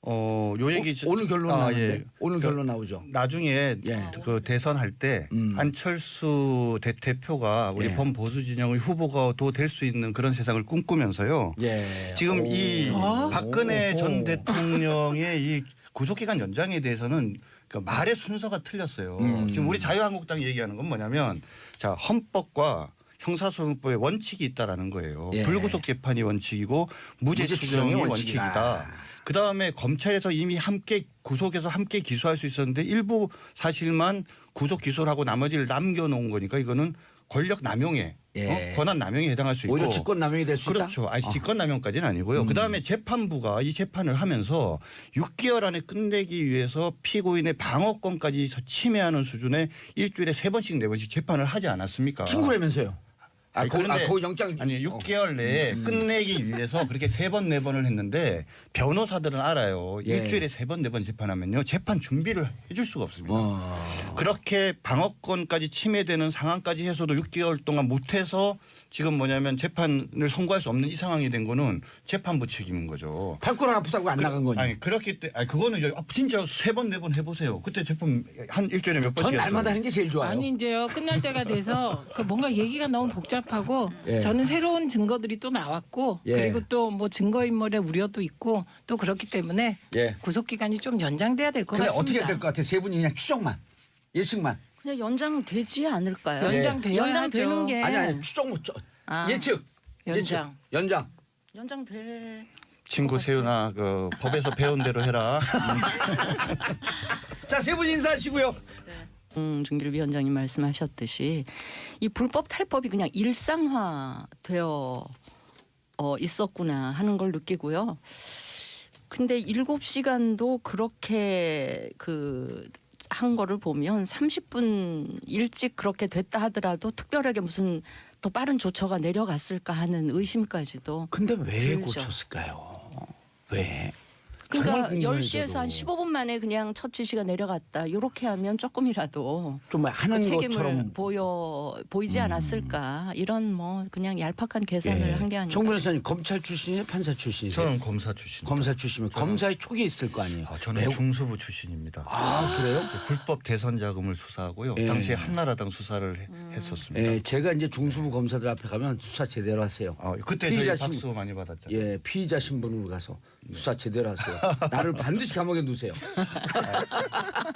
요 얘기 오늘 결론 나오는데 예. 오늘 결론 나오죠. 나중에 예. 그 대선 할 때 안철수 대표가 우리 예. 범보수 진영의 후보가도 될 수 있는 그런 세상을 꿈꾸면서요. 예. 지금 이 아. 박근혜 전 오. 대통령의 이 구속기간 연장에 대해서는 그 말의 순서가 틀렸어요. 지금 우리 자유한국당이 얘기하는 건 뭐냐면 자 헌법과 형사소송법에 원칙이 있다라는 거예요. 예. 불구속 재판이 원칙이고 무죄 무죄 추정이 추정이 원칙이다. 그 다음에 검찰에서 이미 함께 구속해서 함께 기소할 수 있었는데 일부 사실만 구속 기소를 하고 나머지를 남겨놓은 거니까 이거는 권력 남용에 예. 권한 남용에 해당할 수 있고 오히려 직권 남용이 될 수 있다. 그렇죠. 아니 직권남용까지는 아니고요. 그다음에 재판부가 이 재판을 하면서 6개월 안에 끝내기 위해서 피고인의 방어권까지 침해하는 수준의 일주일에 3번씩 4번씩 재판을 하지 않았습니까? 친구라면서요. 아니, 그런데 거기 영장 아니 6개월 내에 끝내기 위해서 그렇게 3번 4번을 했는데 변호사들은 알아요. 예. 일주일에 3번 4번 재판하면요. 재판 준비를 해줄 수가 없습니다. 그렇게 방어권까지 침해되는 상황까지 해서도 6개월 동안 못해서 지금 뭐냐면 재판을 선고할 수 없는 이 상황이 된 거는 재판부 책임인 거죠. 팔꿈 아프다고 안 나간 거니. 아니 그렇기 때문에 그거는 이제 진짜 3번 4번 해보세요. 그때 재판 한 일주일에 몇 번씩 전 했죠. 날마다 하는 게 제일 좋아요. 아니 이제요 끝날 때가 돼서 그 뭔가 얘기가 너무 복잡하고 예. 저는 새로운 증거들이 또 나왔고 예. 그리고 또 뭐 증거인멸의 우려도 있고 또 그렇기 때문에 예. 구속 기간이 좀 연장돼야 될 것 근데 같습니다. 어떻게 될 것 같아요? 세 분이 그냥 추정만, 예측만. 그냥 연장되지 않을까요? 연장돼야죠. 연장되는 게 아니 추정 못 아. 예측. 연장. 예측. 연장. 연장돼. 친구 세윤아 그 법에서 배운 대로 해라. 자, 세 분 인사하시고요. 중길 위원장님 말씀하셨듯이 이 불법 탈법이 그냥 일상화되어 있었구나 하는 걸 느끼고요. 근데 7시간도 그렇게 한 거를 보면 30분 일찍 그렇게 됐다 하더라도 특별하게 무슨 더 빠른 조처가 내려갔을까 하는 의심까지도. 근데 왜 들죠. 고쳤을까요? 왜? 그러니까 정말 10시에서 한 15분 만에 그냥 첫 지시가 내려갔다. 이렇게 하면 조금이라도 좀 하는 책임을 것처럼 보이지 않았을까. 이런 뭐 그냥 얄팍한 계산을 한 게 아닌가. 정 변호사님 검찰 출신이에요, 판사 출신이세요? 저는 검사 출신. 검사 출신이면 검사의 촉이 있을 거 아니에요. 저는 매우- 중수부 출신입니다. 아, 그래요? 불법 대선 자금을 수사하고요. 예. 당시에 한나라당 수사를 했었습니다. 예, 제가 이제 중수부 검사들 앞에 가면 수사 제대로 하세요. 그때 피의자 저희 신분. 박수 많이 받았잖아요. 예, 피의자 신분으로 가서 수사 제대로 하세요. 나를 반드시 감옥에 두세요.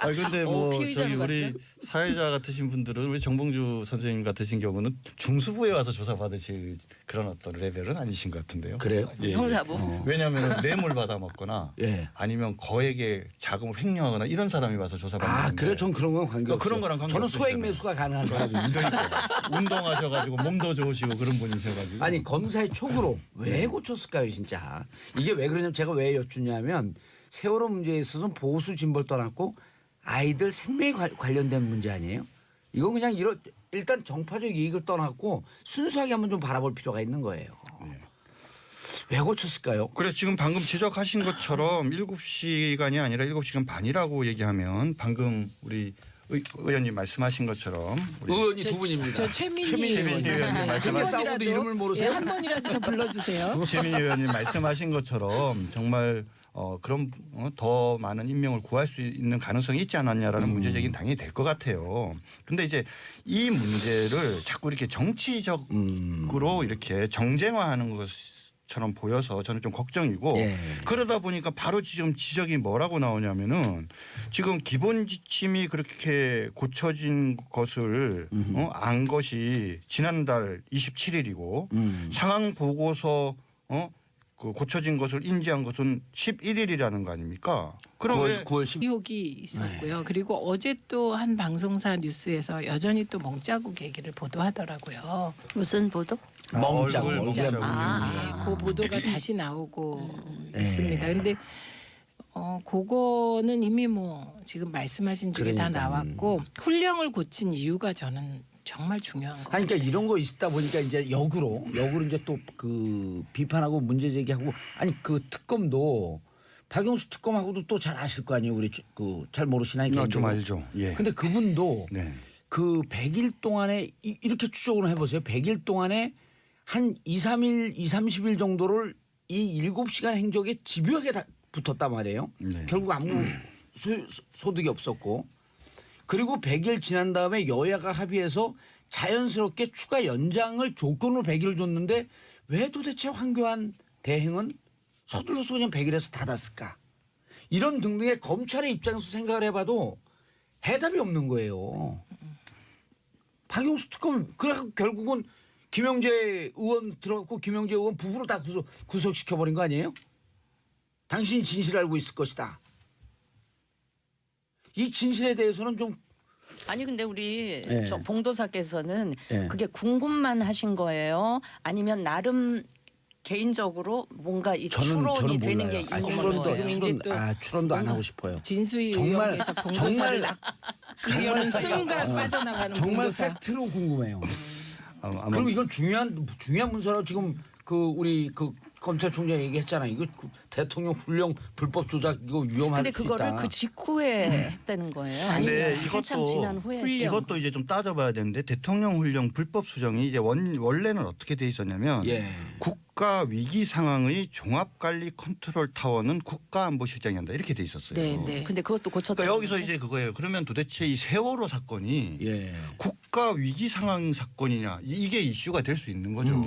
근데 뭐 피의자로 저기 우리 사회자 같으신 분들은 우리 정봉주 선생님 같으신 경우는 중수부에 와서 조사 받으실 그런 어떤 레벨은 아니신 것 같은데요. 그래요? 예. 형사부. 왜냐하면 뇌물 받아 먹거나 예. 아니면 거액의 자금을 횡령하거나 이런 사람이 와서 조사받는 건데. 그래, 전 그런 건 관계 없어요. 그런 거랑 관계 저는 없으시잖아요. 소액 매수가 가능한 사람입니다. 그러니까 운동하셔가지고 몸도 좋으시고 그런 분이셔가지고. 아니 검사의 촉으로 왜 고쳤을까요, 진짜? 이게 왜 그러냐면 제가 왜 여쭈냐면 세월호 문제에 있어서는 보수 진보를 떠났고 아이들 생명에 관련된 문제 아니에요? 이거 그냥 일단 정파적 이익을 떠났고 순수하게 한번 좀 바라볼 필요가 있는 거예요. 왜 고쳤을까요? 그래 지금 방금 지적하신 것처럼 7시간이 아니라 7시간 반이라고 얘기하면 방금 우리 의원님 말씀하신 것처럼 우리 의원이 두 분입니다. 저 최민희 최민희 의원님 한 말씀하신 싸우고도 번이라도, 이름을 모르세요? 한 번이라도 더 불러주세요. 최민희 의원님 말씀하신 것처럼 정말 그런 더 많은 임명을 구할 수 있는 가능성이 있지 않았냐라는 문제제기는 당연히 될 것 같아요. 그런데 이제 이 문제를 자꾸 이렇게 정치적으로 이렇게 정쟁화하는 것처럼 보여서 저는 좀 걱정이고 예. 그러다 보니까 바로 지금 지적이 뭐라고 나오냐면은 지금 기본 지침이 그렇게 고쳐진 것을 안 것이 지난달 27일이고 상황 보고서 그 고쳐진 것을 인지한 것은 11일이라는 거 아닙니까? 그럼 왜 9월 10일. 의혹이 있었고요. 그리고 어제 또 한 방송사 뉴스에서 여전히 또 멍자국 얘기를 보도하더라고요. 무슨 보도? 멍자국. 얼굴 멍자국. 멍자국. 그 보도가 다시 나오고 네. 있습니다. 근데 그거는 이미 뭐 지금 말씀하신 중에 다 그러니까. 나왔고 훈령을 고친 이유가 저는 정말 중요한 거. 아니, 그러니까 이런 거 있다 보니까 이제 역으로 이제 또 그 비판하고 문제 제기하고 아니 그 특검도 박영수 특검하고도 또 잘 아실 거 아니에요. 우리 잘 모르시나요? 좀 개인적으로? 알죠. 예. 근데 그분도 네. 그 100일 동안에 이렇게 추적을 해보세요. 100일 동안에 한 2, 30일 정도를 이 7시간 행적에 집요하게 붙었단 말이에요. 네. 결국 아무 소득이 없었고 그리고 100일 지난 다음에 여야가 합의해서 자연스럽게 추가 연장을 조건으로 100일을 줬는데 왜 도대체 황교안 대행은 서둘러서 그냥 100일에서 닫았을까? 이런 등등의 검찰의 입장에서 생각을 해봐도 해답이 없는 거예요. 박영수 특검 그래서 결국은 김영재 의원 들어갔고 김영재 의원 부부를 다 구속시켜버린 거 아니에요? 당신이 진실을 알고 있을 것이다. 이 진실에 대해서는 좀 아니 근데 우리 예. 저 봉도사께서는 예. 그게 궁금만 하신 거예요? 아니면 나름 개인적으로 뭔가 이 추론이 되는 게 아니, 있는 추론도 거예요? 지금 이제 또 추론도 안 하고 싶어요. 진수희 정말- 의원께서 봉도사를 정말- 그리려는 순간 빠져나가는 정말 봉도사. 팩트로 궁금해요. 아마 그리고 이건 중요한 문서라고 지금 그 우리 그 검찰총장 얘기했잖아요. 이거 그 대통령 훈령 불법 조작 이거 위험할 근데 수 그거를 있다. 그 직후에 했다는 거예요? 근데 아니면 한참 지난 후에? 훈령. 이것도 이제 좀 따져봐야 되는데 대통령 훈령 불법 수정이 이제 원래는 어떻게 돼 있었냐면 예. 국가 위기 상황의 종합관리 컨트롤 타워는 국가안보실장이 한다 이렇게 돼 있었어요. 네, 네. 근데 그것도 고쳤다. 그러니까 여기서 이제 그거예요. 그러면 도대체 이 세월호 사건이 예. 국가 위기 상황 사건이냐 이게 이슈가 될 수 있는 거죠.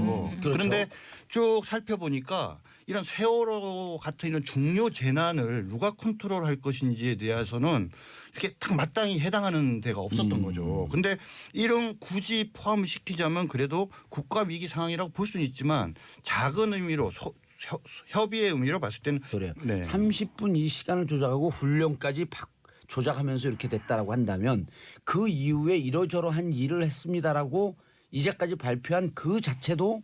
그렇죠. 그런데 쭉 살펴보니까 이런 세월호 같은 이런 중요 재난을 누가 컨트롤할 것인지에 대해서는 이렇게 딱 마땅히 해당하는 데가 없었던 거죠. 근데 이런 굳이 포함을 시키자면 그래도 국가 위기 상황이라고 볼 수는 있지만 작은 의미로 협의의 의미로 봤을 때는 그래요. 네. 30분 이 시간을 조작하고 훈령까지 조작하면서 이렇게 됐다라고 한다면 그 이후에 이러저러한 일을 했습니다라고 이제까지 발표한 그 자체도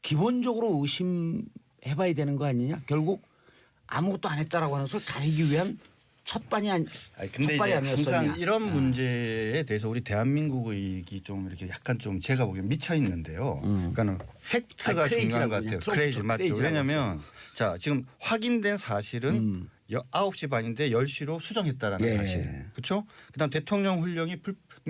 기본적으로 의심해봐야 되는 거 아니냐? 결국 아무것도 안 했다라고 하는 것을 가리기 위한 첫발이 근데 첫발이 이제 아니었었냐? 항상 이런 문제에 대해서 우리 대한민국이 좀 이렇게 약간 좀 제가 보기엔 미쳐 있는데요. 그러니까는 팩트가 중요한 것 같아요. 크레이지 맞죠. 왜냐하면 자 지금 확인된 사실은 9시 반인데 10시로 수정했다라는 예. 사실. 그렇죠? 그다음 대통령 훈령이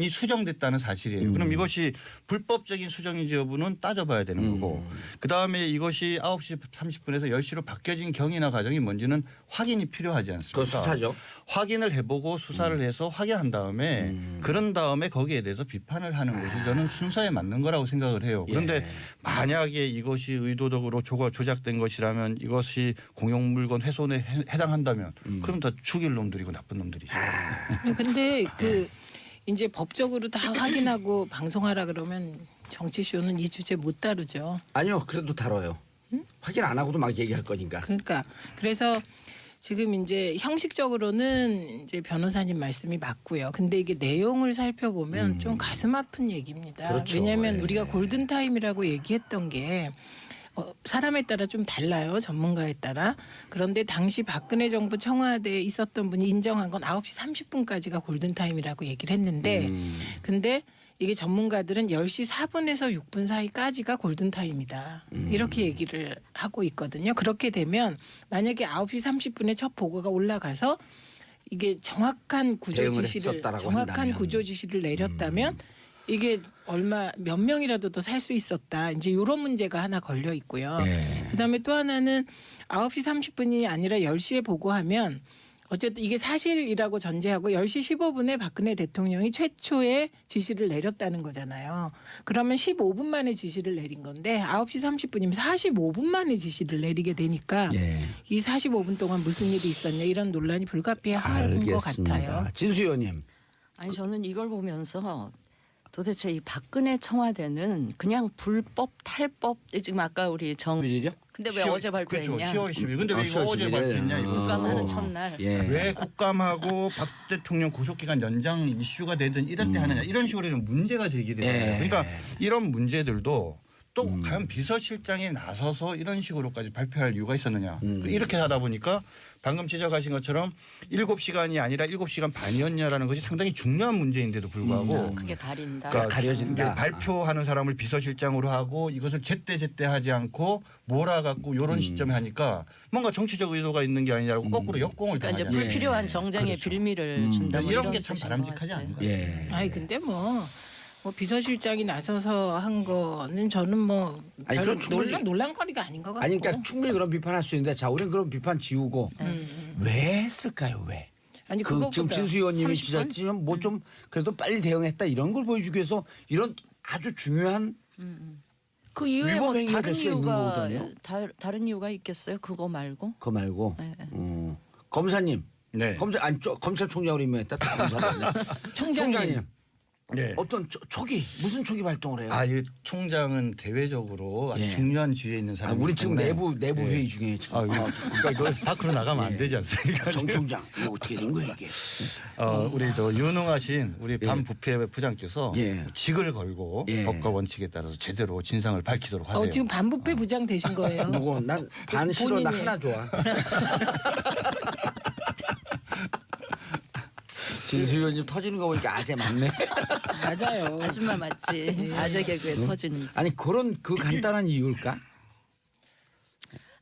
수정됐다는 사실이에요. 그럼 이것이 불법적인 수정인지 여부는 따져봐야 되는 거고 그다음에 이것이 9시 30분에서 10시로 바뀌어진 경위나 과정이 뭔지는 확인이 필요하지 않습니까? 그 수사죠. 확인을 해보고 수사를 해서 확인한 다음에 그런 다음에 거기에 대해서 비판을 하는 것이 저는 순서에 맞는 거라고 생각을 해요. 그런데 예. 만약에 이것이 의도적으로 조작된 것이라면 이것이 공용물건 훼손에 해당한다면 그럼 다 죽일 놈들이고 나쁜 놈들이죠. 근데 그 이제 법적으로 다 확인하고 방송하라 그러면 정치쇼는 이 주제 못 다루죠. 아니요. 그래도 다뤄요. 확인 안 하고도 막 얘기할 거니까. 그러니까 그래서 지금 이제 형식적으로는 이제 변호사님 말씀이 맞고요. 근데 이게 내용을 살펴보면 좀 가슴 아픈 얘기입니다. 그렇죠. 왜냐하면 예. 우리가 골든 타임이라고 얘기했던 게 사람에 따라 좀 달라요. 전문가에 따라. 그런데 당시 박근혜 정부 청와대에 있었던 분이 인정한 건 9시 30분까지가 골든타임이라고 얘기를 했는데 근데 이게 전문가들은 10시 4분에서 6분 사이까지가 골든타임이다. 이렇게 얘기를 하고 있거든요. 그렇게 되면 만약에 9시 30분에 첫 보고가 올라가서 이게 정확한 구조 대응을 지시를 했었다라고 정확한 한다면. 구조 지시를 내렸다면 이게 몇 명이라도 더 살 수 있었다. 이제 이런 문제가 하나 걸려 있고요. 예. 그다음에 또 하나는 9시 30분이 아니라 10시에 보고하면 어쨌든 이게 사실이라고 전제하고 10시 15분에 박근혜 대통령이 최초의 지시를 내렸다는 거잖아요. 그러면 15분 만에 지시를 내린 건데 9시 30분이면 45분 만에 지시를 내리게 되니까 예. 이 45분 동안 무슨 일이 있었냐 이런 논란이 불가피한 것 같아요. 진수 의원님. 아니 저는 이걸 보면서 도대체 이 박근혜 청와대는 그냥 불법 탈법 지금 아까 우리 일이요? 근데 왜 어제 발표했냐? 그렇죠. 10월 10일. 근데 왜 이거 10월 어제 10일. 발표했냐 이거. 국감하는 첫날. 예. 왜 국감하고 박 대통령 구속기간 연장 이슈가 되든 이럴 때 하느냐 이런 식으로 좀 문제가 제기되잖아요. 예. 그러니까 이런 문제들도 또 과연 비서실장이 나서서 이런 식으로까지 발표할 이유가 있었느냐. 이렇게 하다 보니까 방금 지적하신 것처럼 7시간이 아니라 7시간 반이었냐라는 것이 상당히 중요한 문제인데도 불구하고 그게 가린다. 그러니까 가려진다. 이게 발표하는 사람을 비서실장으로 하고 이것을 제때 하지 않고 몰아갖고 이런 시점에 하니까 뭔가 정치적 의도가 있는 게 아니냐고 거꾸로 역공을 그러니까 이제 당하냐. 불필요한 정쟁의 그렇죠. 빌미를 준다. 뭐 이런 게 참 뜻인 것 바람직하지 같아요. 않은가. 예. 아니 근데 뭐 뭐 비서실장이 나서서 한 거는 저는 뭐 아니, 별로 그건 충분히- 논란거리가 아닌 것 같고. 아니 그러니까 충분히 그런 비판할 수 있는데 자 우리는 그런 비판 지우고 왜 했을까요 왜? 아니 그 지금 그거보다 진수 의원님이 30분? 지적했지만 뭐 좀 그래도 빨리 대응했다 이런 걸 보여주기 위해서 이런 아주 중요한 그 이후에 뭐 위법 행위가 다른 될 수 있는 이유가 거거든요. 다른 이유가 있겠어요? 그거 말고? 거 말고 네, 네. 검사님 네. 검찰총장으로 임명했다 또 검사님 총장님 네. 어떤 촉이 무슨 촉이 발동을 해요? 아, 이 총장은 대외적으로 아주 예. 중요한 지위에 있는 아, 사람이기 우리 지금 때문에 내부 예. 회의 중에 지금 아, 그러니까 이거 밖으로 나가면 안 되지 않습니까? 정 총장 이거 어떻게 된 거예요 이게? 우리 저 유능하신 우리 예. 반부패 부장께서 예. 직을 걸고 예. 법과 원칙에 따라서 제대로 진상을 밝히도록 하세요. 지금 반부패 부장 되신 거예요. 누구 난 반 싫어 나 본인이. 하나 좋아. 진수 의원님 터지는 거 보니까 아재 맞네. 맞아요. 아줌마 맞지? 아재 개그에 터지는. 아니 그런 그 간단한 이유일까?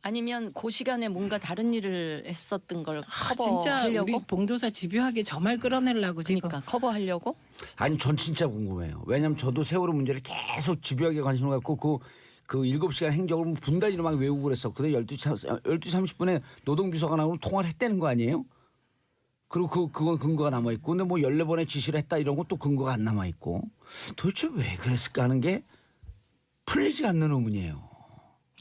아니면 그 시간에 뭔가 다른 일을 했었던 걸 진짜 우리 커버하려고? 봉도사 집요하게 저 말 끌어내려고 지금. 그러니까 커버하려고? 아니 전 진짜 궁금해요. 왜냐하면 저도 세월호 문제를 계속 집요하게 관심을 갖고 그 7시간 행적을 분단위로 막 외우고 그랬었거든요. 12시 30분에 노동비서관하고 통화를 했다는 거 아니에요? 그리고 그건 근거가 남아있고 근데 뭐 14번의 지시를 했다 이런 것도 근거가 안 남아있고 도대체 왜 그랬을까 하는 게 풀리지 않는 의문이에요.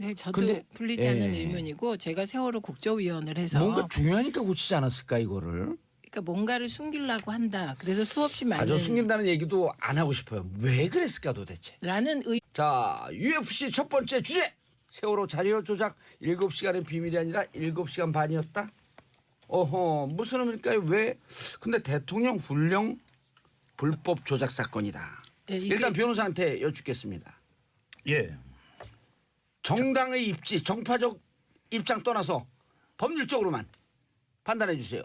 네, 저도 근데- 풀리지 않는 예. 의문이고 제가 세월호 국조위원을 해서 뭔가 중요하니까 고치지 않았을까 이거를. 그러니까 뭔가를 숨기려고 한다. 그래서 수없이 많은 저 숨긴다는 얘기도 안 하고 싶어요. 왜 그랬을까 도대체. 라는 자, UFC 첫 번째 주제. 세월호 자료 조작 7시간의 비밀이 아니라 7시간 반이었다. 어허, 무슨 의미일까요? 왜? 근데 대통령 훈령 불법 조작 사건이다. 예, 이게- 일단 변호사한테 여쭙겠습니다. 예. 정당의 입지, 정파적 입장 떠나서 법률적으로만 판단해 주세요.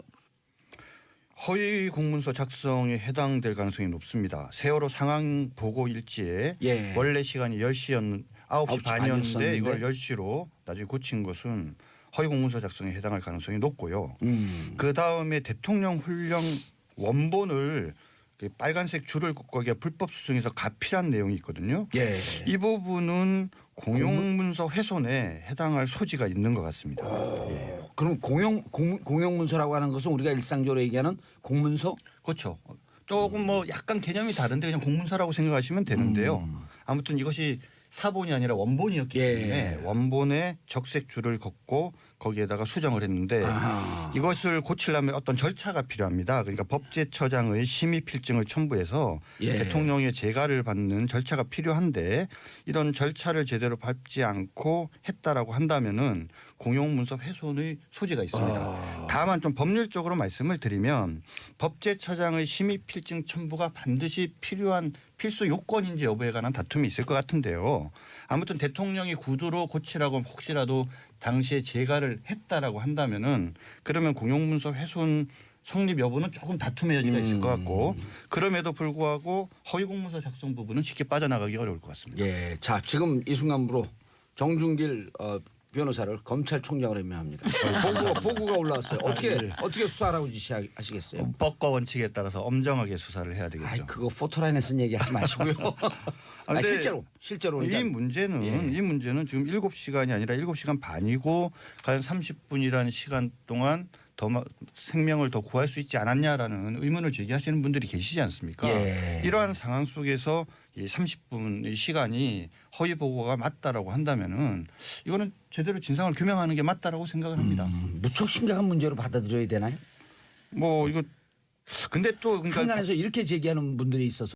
허위 공문서 작성에 해당될 가능성이 높습니다. 세월호 상황 보고 일지에 예. 원래 시간이 9시 9시 반이었는데 반이었었는데. 이걸 10시로 나중에 고친 것은 허위 공문서 작성에 해당할 가능성이 높고요. 그 다음에 대통령 훈령 원본을 그 빨간색 줄을 거기에 불법 수정해서 가필한 내용이 있거든요. 예. 이 부분은 공용문서 훼손에 해당할 소지가 있는 것 같습니다. 예. 그럼 공용문서라고 하는 것은 우리가 일상적으로 얘기하는 공문서? 그렇죠. 조금 뭐 약간 개념이 다른데 그냥 공문서라고 생각하시면 되는데요. 아무튼 이것이 사본이 아니라 원본이었기 예. 때문에 원본에 적색 줄을 걷고 거기에다가 수정을 했는데 아하. 이것을 고치려면 어떤 절차가 필요합니다. 그러니까 법제처장의 심의 필증을 첨부해서 예. 대통령의 재가를 받는 절차가 필요한데 이런 절차를 제대로 밟지 않고 했다라고 한다면은 공용문서 훼손의 소지가 있습니다. 다만 좀 법률적으로 말씀을 드리면 법제처장의 심의 필증 첨부가 반드시 필요한 필수 요건인지 여부에 관한 다툼이 있을 것 같은데요. 아무튼 대통령이 구두로 고치라고 혹시라도 당시에 재가를 했다라고 한다면은 그러면 공용문서 훼손 성립 여부는 조금 다툼의 여지가 있을 것 같고 그럼에도 불구하고 허위 공문서 작성 부분은 쉽게 빠져나가기 어려울 것 같습니다. 예. 자, 지금 이 순간부로 정준길 변호사를 검찰총장으로 임명합니다. 보고가 올라왔어요. 어떻게 수사하라고 지시하시겠어요? 법과 원칙에 따라서 엄정하게 수사를 해야 되겠죠. 아이, 그거 포토라인에 쓴 얘기 하지 마시고요. 근데 실제로 이 그러니까 문제는 지금 7시간이 아니라 7시간 반이고 과연 30분이라는 시간 동안 생명을 더 구할 수 있지 않았냐라는 의문을 제기하시는 분들이 계시지 않습니까? 예. 이러한 상황 속에서 이 30분의 시간이 허위 보고가 맞다라고 한다면은 이거는 제대로 진상을 규명하는 게 맞다라고 생각을 합니다. 무척 심각한 문제로 받아들여야 되나요? 뭐 이거 근데 또 그러니까 한간에서 이렇게 제기하는 분들이 있어서